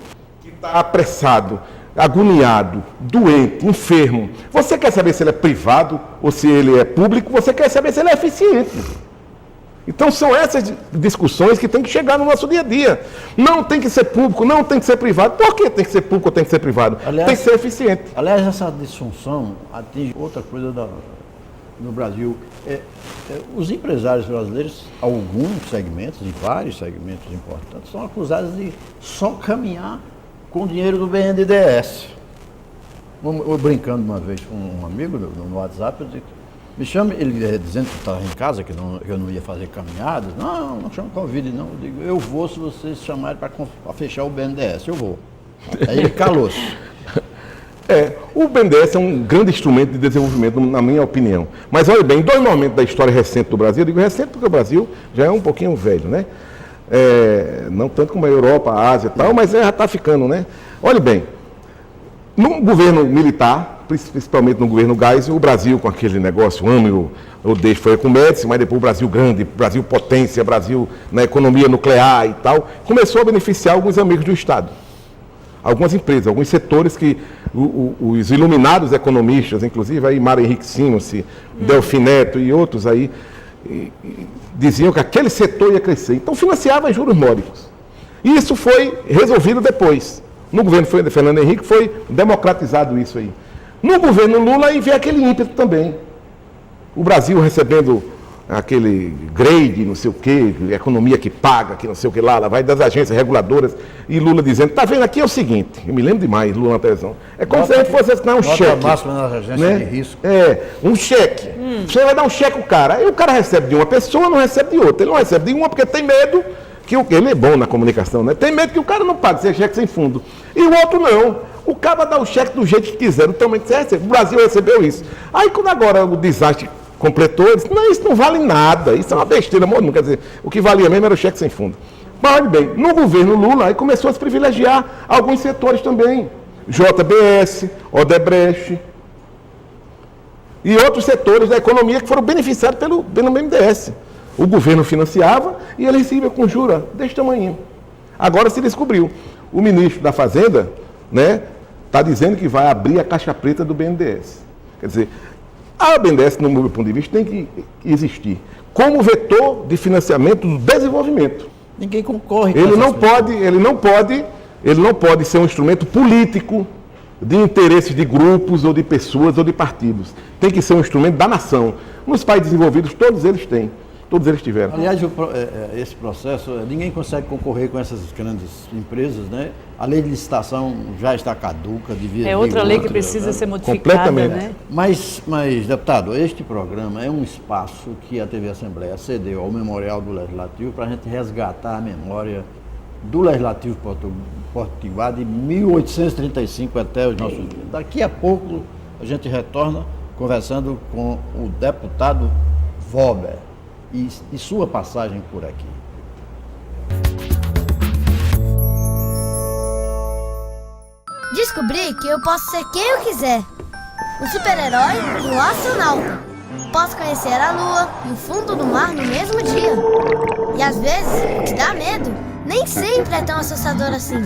que está apressado, agoniado, doente, enfermo, você quer saber se ele é privado ou se ele é público, você quer saber se ele é eficiente. Então são essas discussões que tem que chegar no nosso dia a dia. Não tem que ser público, não tem que ser privado. Por que tem que ser público ou tem que ser privado? Aliás, tem que ser eficiente. Aliás, essa disfunção atinge outra coisa no Brasil. Os empresários brasileiros, alguns segmentos, e vários segmentos importantes, são acusados de só caminhar com o dinheiro do BNDES. Eu brincando uma vez com um amigo no WhatsApp, eu disse, me chama, ele dizendo que estava em casa, que eu não ia fazer caminhadas. Não chama Covid, não. Eu digo, eu vou se vocês chamarem para fechar o BNDES, eu vou. Aí ele calou-se. O BNDES é um grande instrumento de desenvolvimento, na minha opinião. Mas olha bem, em 2 momentos da história recente do Brasil, eu digo recente porque o Brasil já é um pouquinho velho, né? Não tanto como a Europa, a Ásia e tal, mas já está ficando, né? Olha bem, no governo militar, principalmente no governo Geisel, o Brasil com aquele negócio, amo ou deixo, foi com o Médici, mas depois o Brasil grande, Brasil potência, Brasil na economia nuclear e tal, começou a beneficiar alguns amigos do Estado. Algumas empresas, alguns setores que os iluminados economistas, inclusive aí Mário Henrique Simons, Delfim Neto e outros aí, diziam que aquele setor ia crescer. Então financiava em juros módicos. E isso foi resolvido depois. No governo Fernando Henrique foi democratizado isso aí. No governo Lula aí veio aquele ímpeto também. O Brasil recebendo aquele grade, não sei o quê, economia que paga, que não sei o que lá vai das agências reguladoras, e Lula dizendo, tá vendo, aqui é o seguinte, eu me lembro demais, Lula na televisão, é como se a gente fosse assinar um cheque. Máxima nas agências, né? De risco. Um cheque. Você vai dar um cheque ao cara, aí o cara recebe de uma pessoa, não recebe de outra, ele não recebe de uma porque tem medo, ele é bom na comunicação, né? Tem medo que o cara não pague, seja cheque sem fundo. E o outro não. O cara dá o cheque do jeito que quiser, do tamanho que você recebe. O Brasil recebeu isso. Aí quando agora o desastre completou, ele disse, não, isso não vale nada, isso é uma besteira, não quer dizer, o que valia mesmo era o cheque sem fundo. Mas olha bem, no governo Lula, aí começou a se privilegiar alguns setores também, JBS, Odebrecht, e outros setores da economia que foram beneficiados pelo BNDES. O governo financiava e ele recebia com juros desse tamanho. Agora se descobriu, o ministro da Fazenda, né, está dizendo que vai abrir a caixa preta do BNDES. Quer dizer, a BNDES, no meu ponto de vista, tem que existir como vetor de financiamento do desenvolvimento. Ninguém concorre com ele não pode ser um instrumento político de interesses de grupos ou de pessoas ou de partidos. Tem que ser um instrumento da nação. Nos países desenvolvidos, todos eles têm. Todos eles tiveram. Aliás, esse processo, ninguém consegue concorrer com essas grandes empresas, né? A lei de licitação já está caduca, devia É outra lei que precisa ser modificada, Completamente. né? Mas, deputado, este programa é um espaço que a TV Assembleia cedeu ao Memorial do Legislativo para a gente resgatar a memória do Legislativo Potiguar de 1835 até os nossos dias. Daqui a pouco a gente retorna conversando com o deputado Vober e sua passagem por aqui. Descobri que eu posso ser quem eu quiser. Um super-herói e um astronauta. Posso conhecer a Lua e o fundo do mar no mesmo dia. E às vezes, o que dá medo nem sempre é tão assustador assim.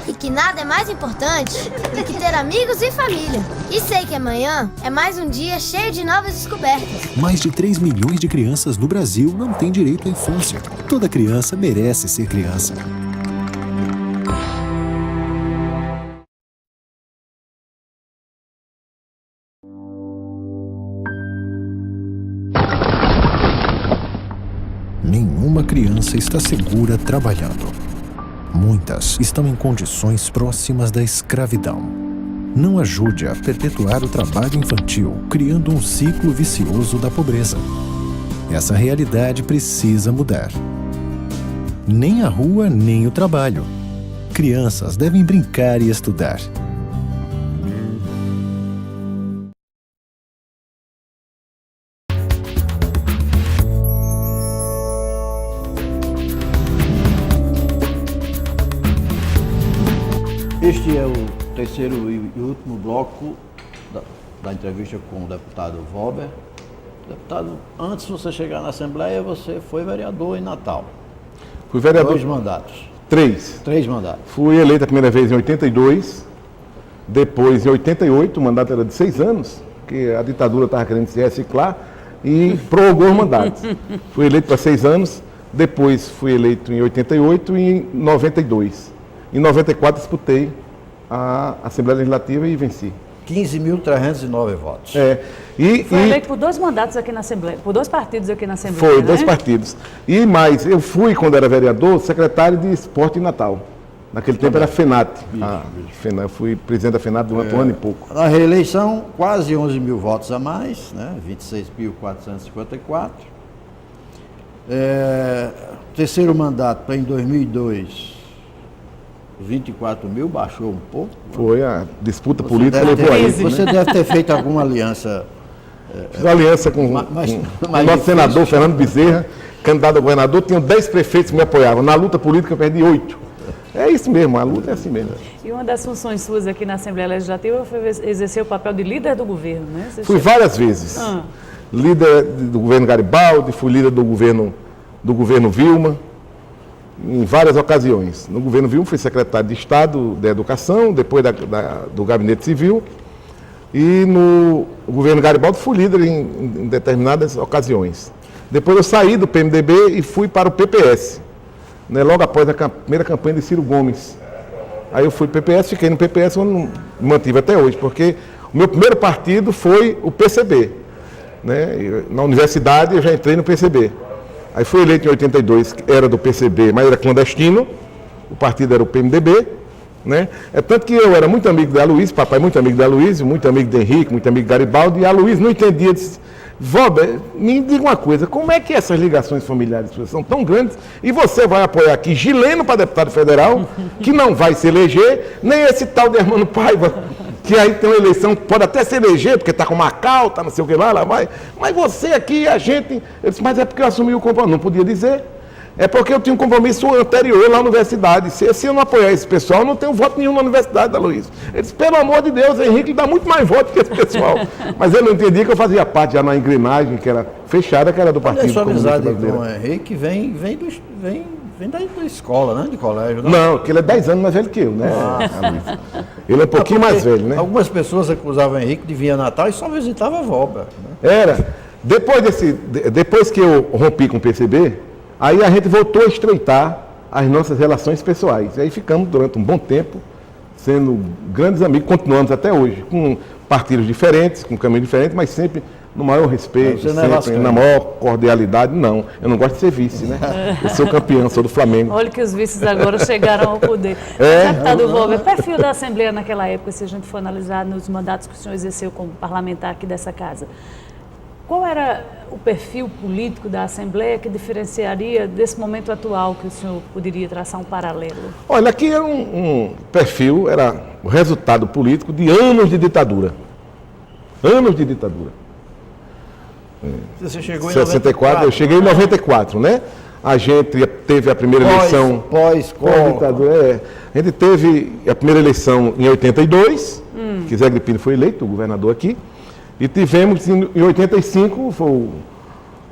E que nada é mais importante do que ter amigos e família. E sei que amanhã é mais um dia cheio de novas descobertas. Mais de 3 milhões de crianças no Brasil não têm direito à infância. Toda criança merece ser criança. Nenhuma criança está segura trabalhando. Muitas estão em condições próximas da escravidão. Não ajude a perpetuar o trabalho infantil, criando um ciclo vicioso da pobreza. Essa realidade precisa mudar. Nem a rua, nem o trabalho. Crianças devem brincar e estudar. Este é o terceiro e último bloco da entrevista com o deputado Vober. Deputado, antes de você chegar na Assembleia, você foi vereador em Natal. Fui vereador. 2 mandatos. 3. 3 mandatos. Fui eleito a primeira vez em 82, depois em 88, o mandato era de 6 anos, porque a ditadura estava querendo se reciclar e prorrogou os mandatos. Fui eleito para 6 anos, depois fui eleito em 88 e em 92. Em 94 disputei a Assembleia Legislativa e venci. 15.309 votos. Foi eleito por 2 mandatos aqui na Assembleia, por 2 partidos aqui na Assembleia. Foi, né? 2 partidos. E mais, eu fui, quando era vereador, secretário de Esporte em Natal. Naquele tempo era FENAT. Eu fui presidente da FENAT durante um ano e pouco. Na reeleição, quase 11 mil votos a mais, né? 26.454. Terceiro mandato em 2002. 24 mil, baixou um pouco. Foi, a disputa política levou a isso. Você deve ter feito alguma aliança. Fiz aliança com o nosso senador Fernando Bezerra, candidato a governador. Tinham 10 prefeitos que me apoiavam. Na luta política eu perdi 8. É isso mesmo, a luta é assim mesmo. E uma das funções suas aqui na Assembleia Legislativa foi exercer o papel de líder do governo, né? Fui várias vezes. Líder do governo Garibaldi, fui líder do governo Vilma. Em várias ocasiões. No governo Vilma fui secretário de Estado da Educação, depois do Gabinete Civil, e no governo Garibaldi fui líder em determinadas ocasiões. Depois eu saí do PMDB e fui para o PPS, né, logo após a primeira campanha de Ciro Gomes. Aí eu fui para o PPS, fiquei no PPS, onde me mantive até hoje, porque o meu primeiro partido foi o PCB. Né, na universidade eu já entrei no PCB. Aí fui eleito em 82, era do PCB, mas era clandestino, o partido era o PMDB, né? É tanto que eu era muito amigo da Aloysio, papai muito amigo da Aloysio, muito amigo de Henrique, muito amigo de Garibaldi, e a Aloysio não entendia, disse, Vober, me diga uma coisa, como é que essas ligações familiares são tão grandes e você vai apoiar aqui Gileno para deputado federal, que não vai se eleger, nem esse tal de Hermano Paiva, que aí tem uma eleição, pode até se eleger, porque está com Macau, está não sei o que lá vai. Mas você aqui, a gente... Eu disse, mas é porque eu assumi o compromisso. Não podia dizer. É porque eu tinha um compromisso anterior lá na universidade. Se eu não apoiar esse pessoal, eu não tenho voto nenhum na universidade, Aloysio. Ele disse, pelo amor de Deus, Henrique dá muito mais voto que esse pessoal. Mas ele não entendia que eu fazia parte já na engrenagem, que era fechada, que era do Partido Comunista Brasileiro. Com o Henrique vem da escola, né? De colégio. Não, porque ele é 10 anos mais velho que eu, né? Ele é um pouquinho mais velho, né? Algumas pessoas acusavam o Henrique de vir a Natal e só visitava a Vober. Né? Era. Depois que eu rompi com o PCB, aí a gente voltou a estreitar as nossas relações pessoais. E aí ficamos durante um bom tempo sendo grandes amigos, continuamos até hoje, com partidos diferentes, com caminhos diferentes, mas sempre no maior respeito, Você não é sempre, vascaíno. na maior cordialidade, não. Eu não gosto de ser vice, né? Eu sou campeão, sou do Flamengo. Olha que os vices agora chegaram ao poder. Deputado Valber, perfil da Assembleia naquela época, se a gente for analisar nos mandatos que o senhor exerceu como parlamentar aqui dessa casa, qual era o perfil político da Assembleia que diferenciaria desse momento atual que o senhor poderia traçar um paralelo? Olha, aqui era um perfil, era o resultado político de anos de ditadura. Anos de ditadura. Você chegou em 64, eu cheguei em 94, né? A gente teve a primeira eleição... Pós-ditadura. A gente teve a primeira eleição em 82, que Zé Gripino foi eleito, o governador aqui. E tivemos em 85, foi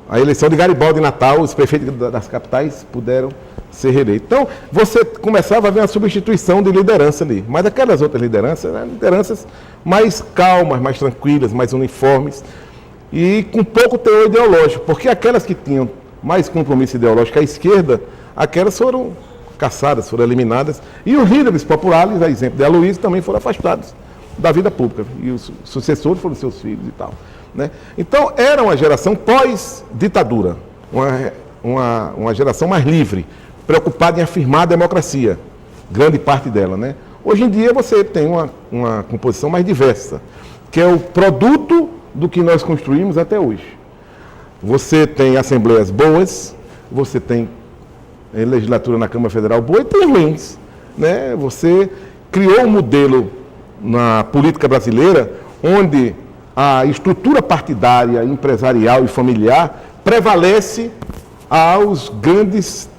a eleição de Garibaldi em Natal, os prefeitos das capitais puderam ser reeleitos. Então, você começava a ver uma substituição de liderança ali. Mas aquelas outras lideranças, eram lideranças mais calmas, mais tranquilas, mais uniformes e com pouco teor ideológico, porque aquelas que tinham mais compromisso ideológico à esquerda, aquelas foram caçadas, foram eliminadas. E os líderes populares, a exemplo de Aloysio, também foram afastados da vida pública. E os sucessores foram seus filhos e tal, né? Então, era uma geração pós-ditadura, uma geração mais livre, preocupada em afirmar a democracia, grande parte dela, né? Hoje em dia, você tem uma composição mais diversa, que é o produto do que nós construímos até hoje. Você tem assembleias boas, você tem legislatura na Câmara Federal boa e tem ruins, né? Você criou um modelo na política brasileira, onde a estrutura partidária, empresarial e familiar prevalece aos grandes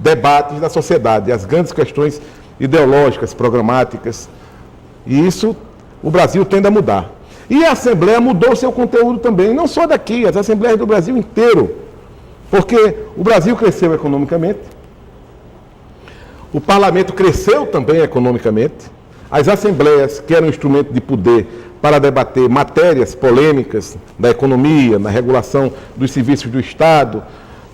debates da sociedade, às grandes questões ideológicas, programáticas. E isso o Brasil tende a mudar. E a Assembleia mudou seu conteúdo também, não só daqui, as Assembleias do Brasil inteiro. Porque o Brasil cresceu economicamente, o Parlamento cresceu também economicamente. As assembleias, que eram um instrumento de poder para debater matérias polêmicas da economia, na regulação dos serviços do Estado,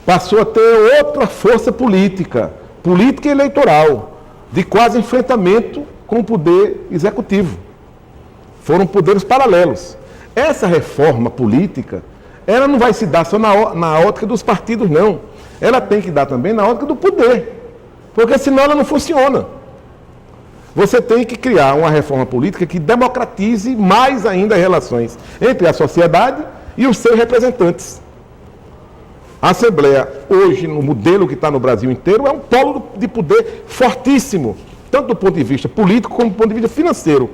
passou a ter outra força política e eleitoral, de quase enfrentamento com o poder executivo. Foram poderes paralelos. Essa reforma política, ela não vai se dar só na ótica dos partidos, não. Ela tem que dar também na ótica do poder, porque senão ela não funciona. Você tem que criar uma reforma política que democratize mais ainda as relações entre a sociedade e os seus representantes. A Assembleia, hoje, no modelo que está no Brasil inteiro, é um polo de poder fortíssimo, tanto do ponto de vista político como do ponto de vista financeiro.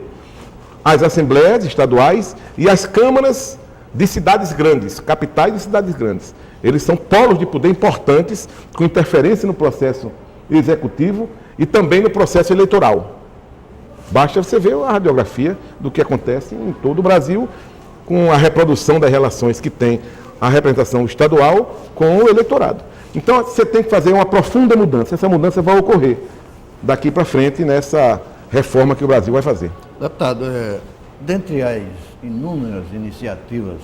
As assembleias estaduais e as câmaras de cidades grandes, capitais de cidades grandes. Eles são polos de poder importantes, com interferência no processo executivo e também no processo eleitoral. Basta você ver a radiografia do que acontece em todo o Brasil, com a reprodução das relações que tem a representação estadual com o eleitorado. Então, você tem que fazer uma profunda mudança. Essa mudança vai ocorrer daqui para frente nessa reforma que o Brasil vai fazer. Deputado, dentre as inúmeras iniciativas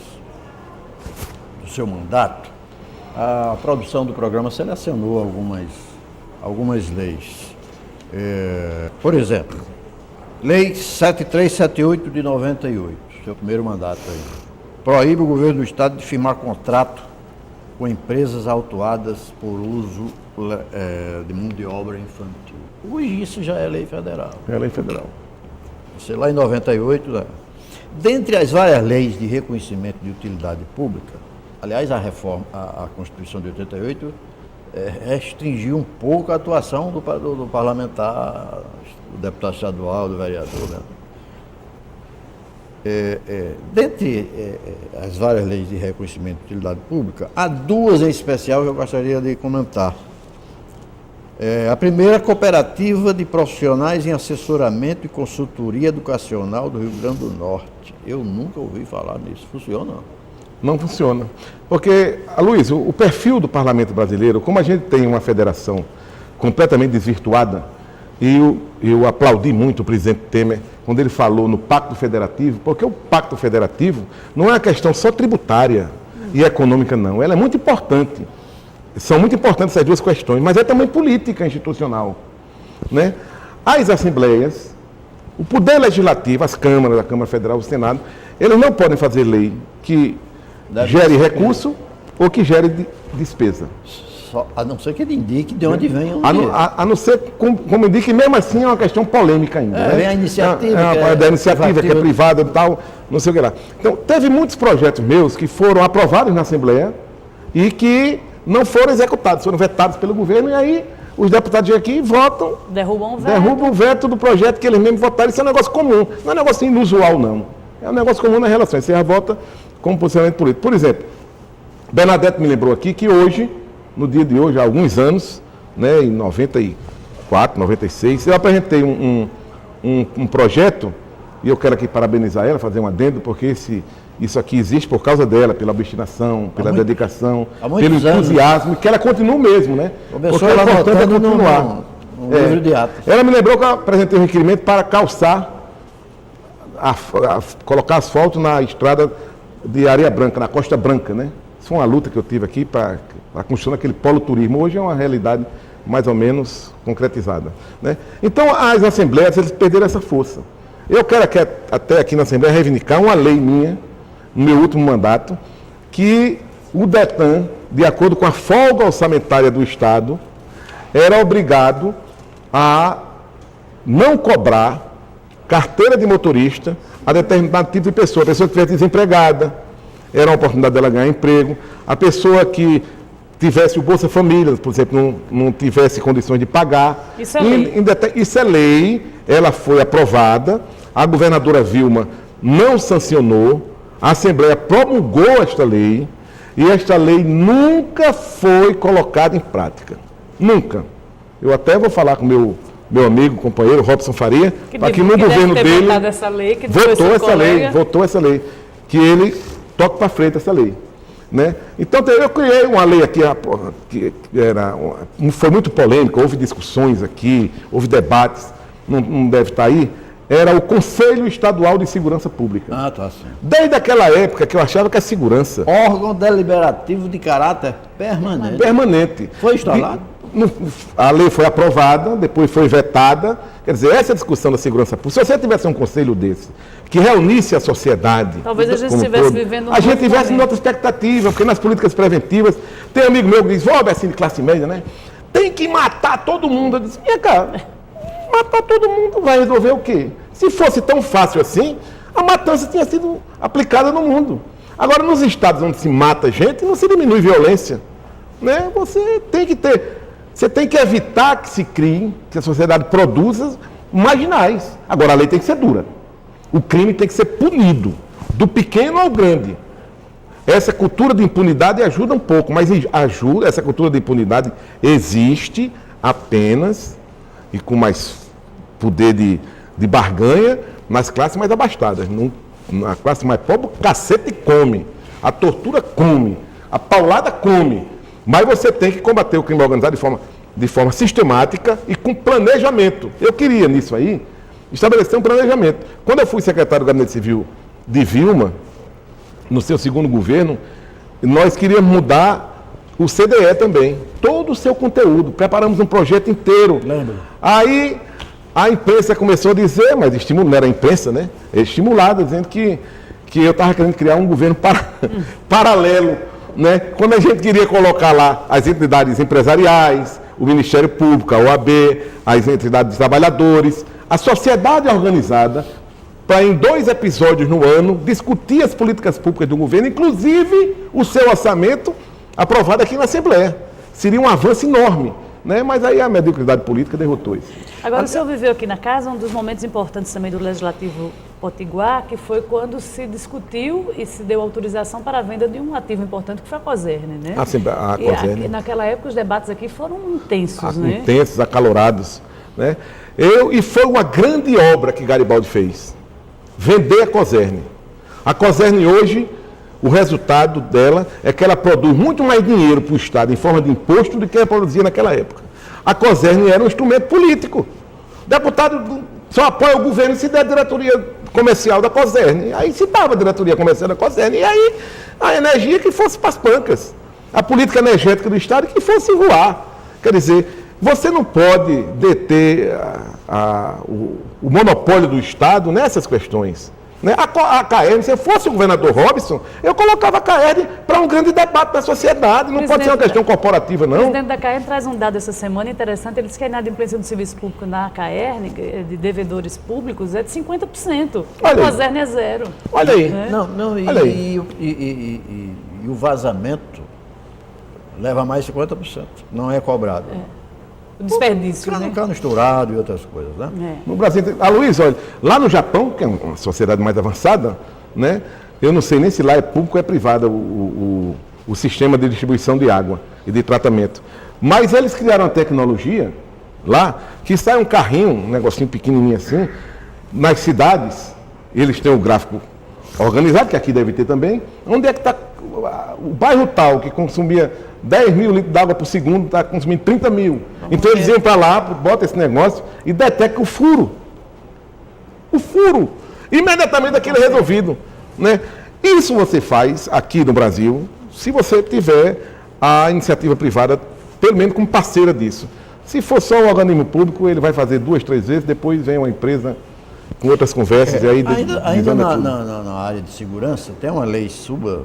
do seu mandato, a produção do programa selecionou algumas leis. Por exemplo, Lei 7378 de 98, seu primeiro mandato aí, proíbe o governo do Estado de firmar contrato com empresas autuadas por uso de mão de obra infantil. Hoje isso já é lei federal. É a lei federal. Sei lá em 98, né? Dentre as várias leis de reconhecimento de utilidade pública, aliás, a Constituição de 88 restringiu um pouco a atuação do parlamentar, do deputado estadual, do vereador, né? Dentre as várias leis de reconhecimento de utilidade pública, há duas em especial que eu gostaria de comentar. A primeira, Cooperativa de Profissionais em Assessoramento e Consultoria Educacional do Rio Grande do Norte. Eu nunca ouvi falar nisso. Funciona? Não funciona. Porque, Aloysio, o perfil do parlamento brasileiro, como a gente tem uma federação completamente desvirtuada, e eu aplaudi muito o presidente Temer quando ele falou no Pacto Federativo, porque o Pacto Federativo não é uma questão só tributária e econômica, não. Ela é muito importante. São muito importantes essas duas questões, mas é também política institucional, né? As assembleias O poder legislativo, as câmaras, a Câmara Federal, o Senado, eles não podem fazer lei que gere recurso ou que gere despesa. Só, a não ser que ele indique de onde vem o dinheiro. A não ser, como indique, mesmo assim é uma questão polêmica ainda. Vem a iniciativa. Da iniciativa que é privada e tal, não sei o que lá. Então, teve muitos projetos meus que foram aprovados na Assembleia e que não foram executados, foram vetados pelo governo, e aí os deputados aqui votam, derrubam o veto do projeto que eles mesmos votaram. Isso é um negócio comum, não é um negócio inusual, não. É um negócio comum nas relações. Você já vota como posicionamento político. Por exemplo, Bernadette me lembrou aqui que hoje, no dia de hoje, há alguns anos, né, em 94, 96, eu apresentei um projeto, e eu quero aqui parabenizar ela, fazer um adendo, porque isso aqui existe por causa dela, pela obstinação, pela dedicação, pelo entusiasmo, que ela continua mesmo, né? Porque é importante continuar. Livro de atos. Ela me lembrou que eu apresentei um requerimento para calçar, colocar asfalto na estrada de Areia Branca, na Costa Branca, né? Isso foi uma luta que eu tive aqui para a construção daquele polo turismo. Hoje é uma realidade mais ou menos concretizada, né? Então, as assembleias, eles perderam essa força. Eu quero até aqui na Assembleia reivindicar uma lei minha, no meu último mandato, que o DETRAN, de acordo com a folga orçamentária do Estado, era obrigado a não cobrar carteira de motorista a determinado tipo de pessoa. A pessoa que estivesse desempregada, era uma oportunidade dela ganhar emprego. A pessoa que tivesse o Bolsa Família, por exemplo, não tivesse condições de pagar. Isso é lei. Isso é lei, ela foi aprovada, a governadora Vilma não sancionou, a Assembleia promulgou esta lei, e esta lei nunca foi colocada em prática. Nunca. Eu até vou falar com meu amigo, companheiro, Robson Faria, para que no governo dele votou essa lei, que ele toque para frente essa lei, né? Então eu criei uma lei aqui, que foi muito polêmica, houve discussões aqui, houve debates, não deve estar aí, era o Conselho Estadual de Segurança Pública. Ah, tá sim. Desde aquela época que eu achava que a segurança... Órgão deliberativo de caráter permanente. Permanente. Foi instalado? A lei foi aprovada, depois foi vetada. Quer dizer, essa discussão da segurança pública, se você tivesse um conselho desse, que reunisse a sociedade... Talvez a gente estivesse vivendo a gente tivesse outra expectativa, porque nas políticas preventivas, tem um amigo meu que diz, assim, de classe média, né? Tem que matar todo mundo. Eu disse, minha cara, matar todo mundo vai resolver o quê? Se fosse tão fácil assim, a matança tinha sido aplicada no mundo. Agora, nos estados onde se mata gente, não se diminui violência, né? Você tem que evitar que se criem, que a sociedade produza marginais. Agora, a lei tem que ser dura. O crime tem que ser punido, do pequeno ao grande. Essa cultura de impunidade ajuda um pouco, mas essa cultura de impunidade existe apenas e com mais poder de barganha nas classes mais abastadas. Na classe mais pobre, o cacete come, a tortura come, a paulada come. Mas você tem que combater o crime organizado de forma sistemática e com planejamento. Eu queria, nisso aí, estabelecer um planejamento. Quando eu fui secretário do Gabinete Civil de Vilma, no seu segundo governo, nós queríamos mudar o CDE também, todo o seu conteúdo. Preparamos um projeto inteiro. Lembro. Aí a imprensa começou a dizer, mas não era a imprensa, né? Estimulada, dizendo que eu estava querendo criar um governo paralelo, né? Quando a gente queria colocar lá as entidades empresariais, o Ministério Público, a OAB, as entidades de trabalhadores, a sociedade organizada, para em 2 episódios no ano discutir as políticas públicas do governo, inclusive o seu orçamento aprovado aqui na Assembleia. Seria um avanço enorme, né? Mas aí a mediocridade política derrotou isso. Agora, o senhor viveu aqui na casa um dos momentos importantes também do Legislativo Potiguar, que foi quando se discutiu e se deu autorização para a venda de um ativo importante, que foi a Coserne, né? A Coserne. Naquela época os debates aqui foram intensos, né? Intensos, acalorados, né? E foi uma grande obra que Garibaldi fez. Vender a Coserne. A Coserne hoje, o resultado dela é que ela produz muito mais dinheiro para o Estado em forma de imposto do que ela produzia naquela época. A Coserne era um instrumento político. O deputado só apoia o governo se der a diretoria comercial da Coserne. Aí se dava a diretoria comercial da Coserne, e aí a energia que fosse para as bancas. A política energética do Estado que fosse voar. Quer dizer, Você não pode deter o monopólio do Estado nessas questões. Né? A CAERN, se eu fosse o governador Robson, eu colocava a CAERN para um grande debate da sociedade. Não pode ser uma questão corporativa, não. O presidente da CAERN traz um dado essa semana interessante. Ele disse que a inadimplência do serviço público na CAERN, de devedores públicos, é de 50%. Olha o aí. CASERN é zero. Olha aí. É. Olha aí. E o vazamento leva mais de 50%. Não é cobrado. O desperdício, Para né? não cano estourado e outras coisas, né? É. No Brasil, Luiz, olha, lá no Japão, que é uma sociedade mais avançada, né? Eu não sei nem se lá é público ou é privado o sistema de distribuição de água e de tratamento. Mas eles criaram uma tecnologia lá que sai um carrinho, um negocinho pequenininho assim, nas cidades, eles têm o gráfico organizado, que aqui deve ter também, onde é que está o bairro tal, que consumia 10 mil litros de água por segundo, está consumindo 30 mil. Então eles iam para lá, botam esse negócio e detectam o furo. O furo. Imediatamente aquilo é resolvido. Né? Isso você faz aqui no Brasil, se você tiver a iniciativa privada, pelo menos como parceira disso. Se for só o organismo público, ele vai fazer 2, 3 vezes, depois vem uma empresa com outras conversas. E aí Ainda na área de segurança, tem uma lei SUBA,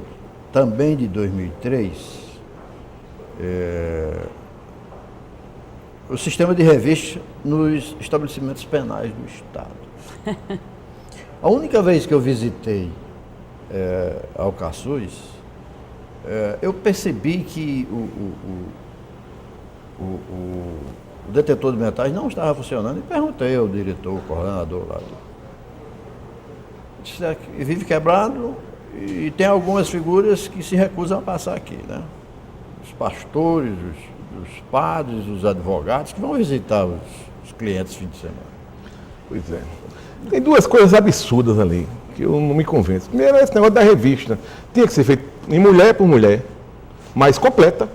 também de 2003, o sistema de revista nos estabelecimentos penais do Estado. A única vez que eu visitei Alcaçuz, eu percebi que o detetor de metais não estava funcionando e perguntei ao diretor, ao coordenador lá. Disse que vive quebrado e tem algumas figuras que se recusam a passar aqui, né? Os pastores, os padres, os advogados que vão visitar os clientes fim de semana. Pois é. Tem duas coisas absurdas ali, que eu não me convenço. Primeiro é esse negócio da revista. Tinha que ser feito em mulher por mulher, mais completa.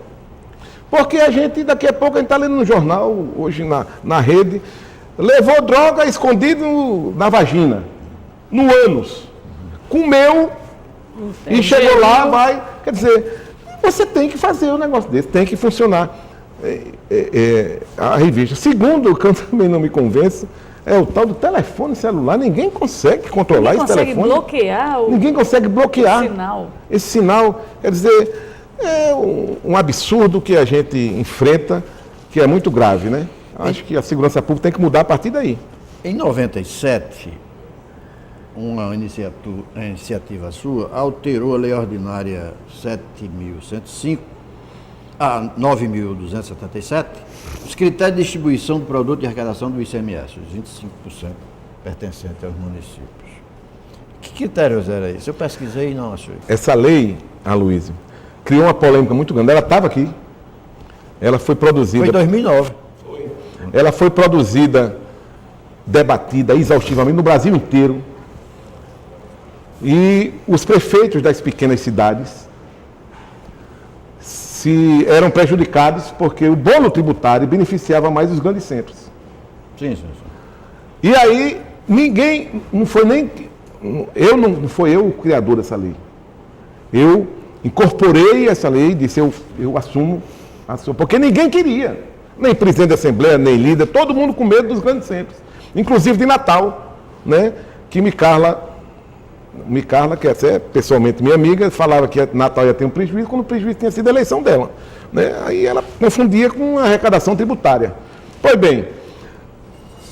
Porque a gente, daqui a pouco, a gente está lendo no jornal, hoje na rede, levou droga escondido na vagina, no ânus, comeu e chegou lá, vai. Quer dizer, você tem que fazer um negócio desse, tem que funcionar a revista. Segundo, o que eu também não me convenço, é o tal do telefone celular. Ninguém consegue controlar esse telefone. Ninguém consegue bloquear Ninguém consegue bloquear sinal. Esse sinal. Quer dizer, é um absurdo que a gente enfrenta, que é muito grave, né? Acho que a segurança pública tem que mudar a partir daí. Em 97, uma iniciativa sua alterou a Lei Ordinária 7.105 a 9.277, os critérios de distribuição do produto e arrecadação do ICMS, os 25% pertencentes aos municípios. Que critérios era isso? Eu pesquisei e não achei. Essa lei, Aloysio, criou uma polêmica muito grande. Ela estava aqui. Ela foi produzida... Foi em 2009. Ela foi produzida, debatida exaustivamente no Brasil inteiro. E os prefeitos das pequenas cidades eram prejudicados porque o bolo tributário beneficiava mais os grandes centros. Sim. E aí, ninguém, não foi nem... não foi eu o criador dessa lei. Eu incorporei essa lei e disse, eu assumo, porque ninguém queria. Nem presidente da Assembleia, nem líder, todo mundo com medo dos grandes centros. Inclusive de Natal, né? Que Micarla, que é pessoalmente minha amiga, falava que Natal ia ter um prejuízo, quando o prejuízo tinha sido a eleição dela. Né? Aí ela confundia com a arrecadação tributária. Pois bem,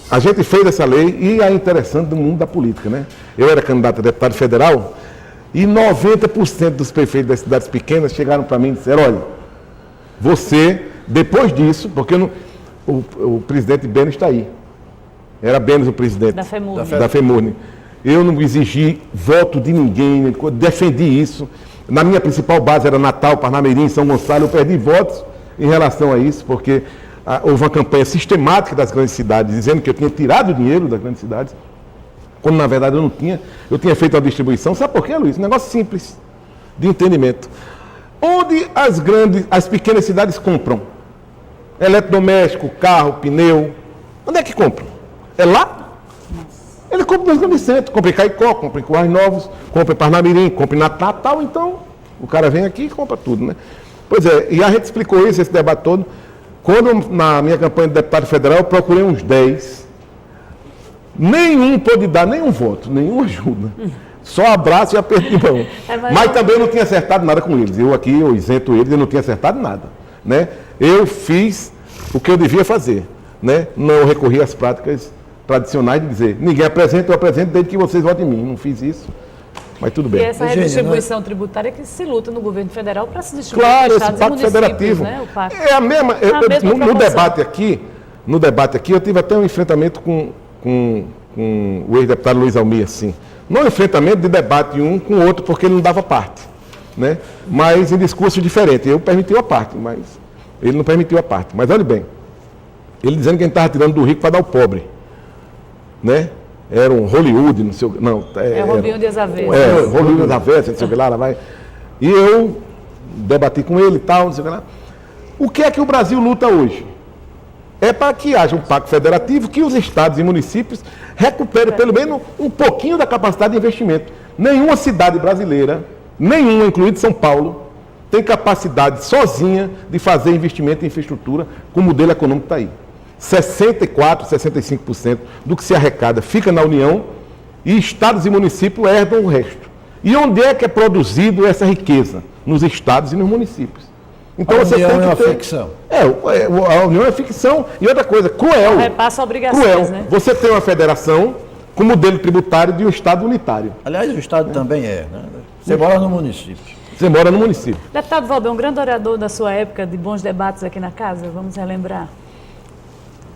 a gente fez essa lei e é interessante do mundo da política. Né? Eu era candidato a deputado federal e 90% dos prefeitos das cidades pequenas chegaram para mim e disseram, olha, você, depois disso, porque o presidente Benes está aí. Era Benes o presidente da FEMURNE. Eu não exigi voto de ninguém, defendi isso. Na minha principal base era Natal, Parnamirim, São Gonçalo. Eu perdi votos em relação a isso, porque houve uma campanha sistemática das grandes cidades, dizendo que eu tinha tirado o dinheiro das grandes cidades, quando na verdade eu não tinha. Eu tinha feito a distribuição. Sabe por quê, Luiz? Um negócio simples, de entendimento. Onde as pequenas cidades compram? Eletrodoméstico, carro, pneu. Onde é que compram? É lá? Ele compra nos grandes centros, compra em Caicó, compra em Currais Novos, compra em Parnamirim, compra em Natal, então o cara vem aqui e compra tudo, né? Pois é, e a gente explicou isso, esse debate todo, Quando, na minha campanha de deputado federal, eu procurei uns 10. Nenhum pôde dar nenhum voto, nenhuma ajuda. Só abraço e aperto de mão. Mas também eu não tinha acertado nada com eles. Eu isento eles, eu não tinha acertado nada. Né? Eu fiz o que eu devia fazer. Né? Não recorri às práticas tradicionais de dizer, ninguém apresenta, eu apresento desde que vocês votem em mim. Não fiz isso. Mas tudo bem. E essa redistribuição tributária que se luta no governo federal para se distribuir claro, para estados esse pacto e municípios, federativo. né? O pacto. É a mesma. No debate aqui, eu tive até um enfrentamento com o ex-deputado Luiz Almir, assim. Não enfrentamento de debate um com o outro, porque ele não dava parte. Né? Mas em discurso diferente. Eu permiti a parte, mas ele não permitiu a parte. Mas olha bem, ele dizendo que a gente estava tirando do rico para dar ao pobre. Né? Era um Hollywood, não sei o que. Não, Robinho das Avessas. Robinho das Avessas, não sei o que lá, lá vai. E eu debati com ele e tal, não sei o que lá. O que é que o Brasil luta hoje? É para que haja um pacto federativo, que os estados e municípios recuperem pelo menos um pouquinho da capacidade de investimento. Nenhuma cidade brasileira, nenhuma, incluindo São Paulo, tem capacidade sozinha de fazer investimento em infraestrutura, com o modelo econômico que está aí. 64%, 65% do que se arrecada fica na União e estados e municípios herdam o resto. E onde é que é produzido essa riqueza? Nos estados e nos municípios. Então a você União tem que é uma ter... ficção. A União é ficção. E outra coisa, cruel. Repassa obrigações, cruel. Né? Você tem uma federação com modelo tributário de um estado unitário. Aliás, o estado também é, né? Você mora no município. Você mora no município. Deputado Valber, um grande orador da sua época de bons debates aqui na casa, vamos relembrar.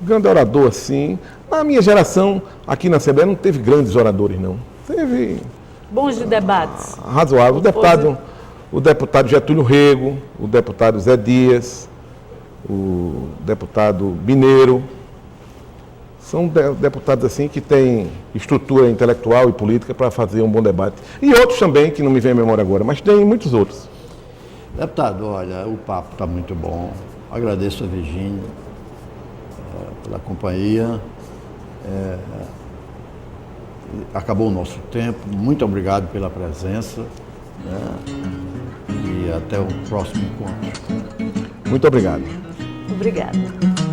Grande orador, sim. Na minha geração, aqui na Assembleia, não teve grandes oradores, não. Teve... Bons de debates. Razoável. O deputado Getúlio Rego, o deputado Zé Dias, o deputado Mineiro. São deputados assim que têm estrutura intelectual e política para fazer um bom debate. E outros também, que não me vem à memória agora, mas tem muitos outros. Deputado, olha, o papo está muito bom. Agradeço a Virgínia pela companhia. Acabou o nosso tempo. Muito obrigado pela presença. E até o próximo encontro. Muito obrigado. Obrigada.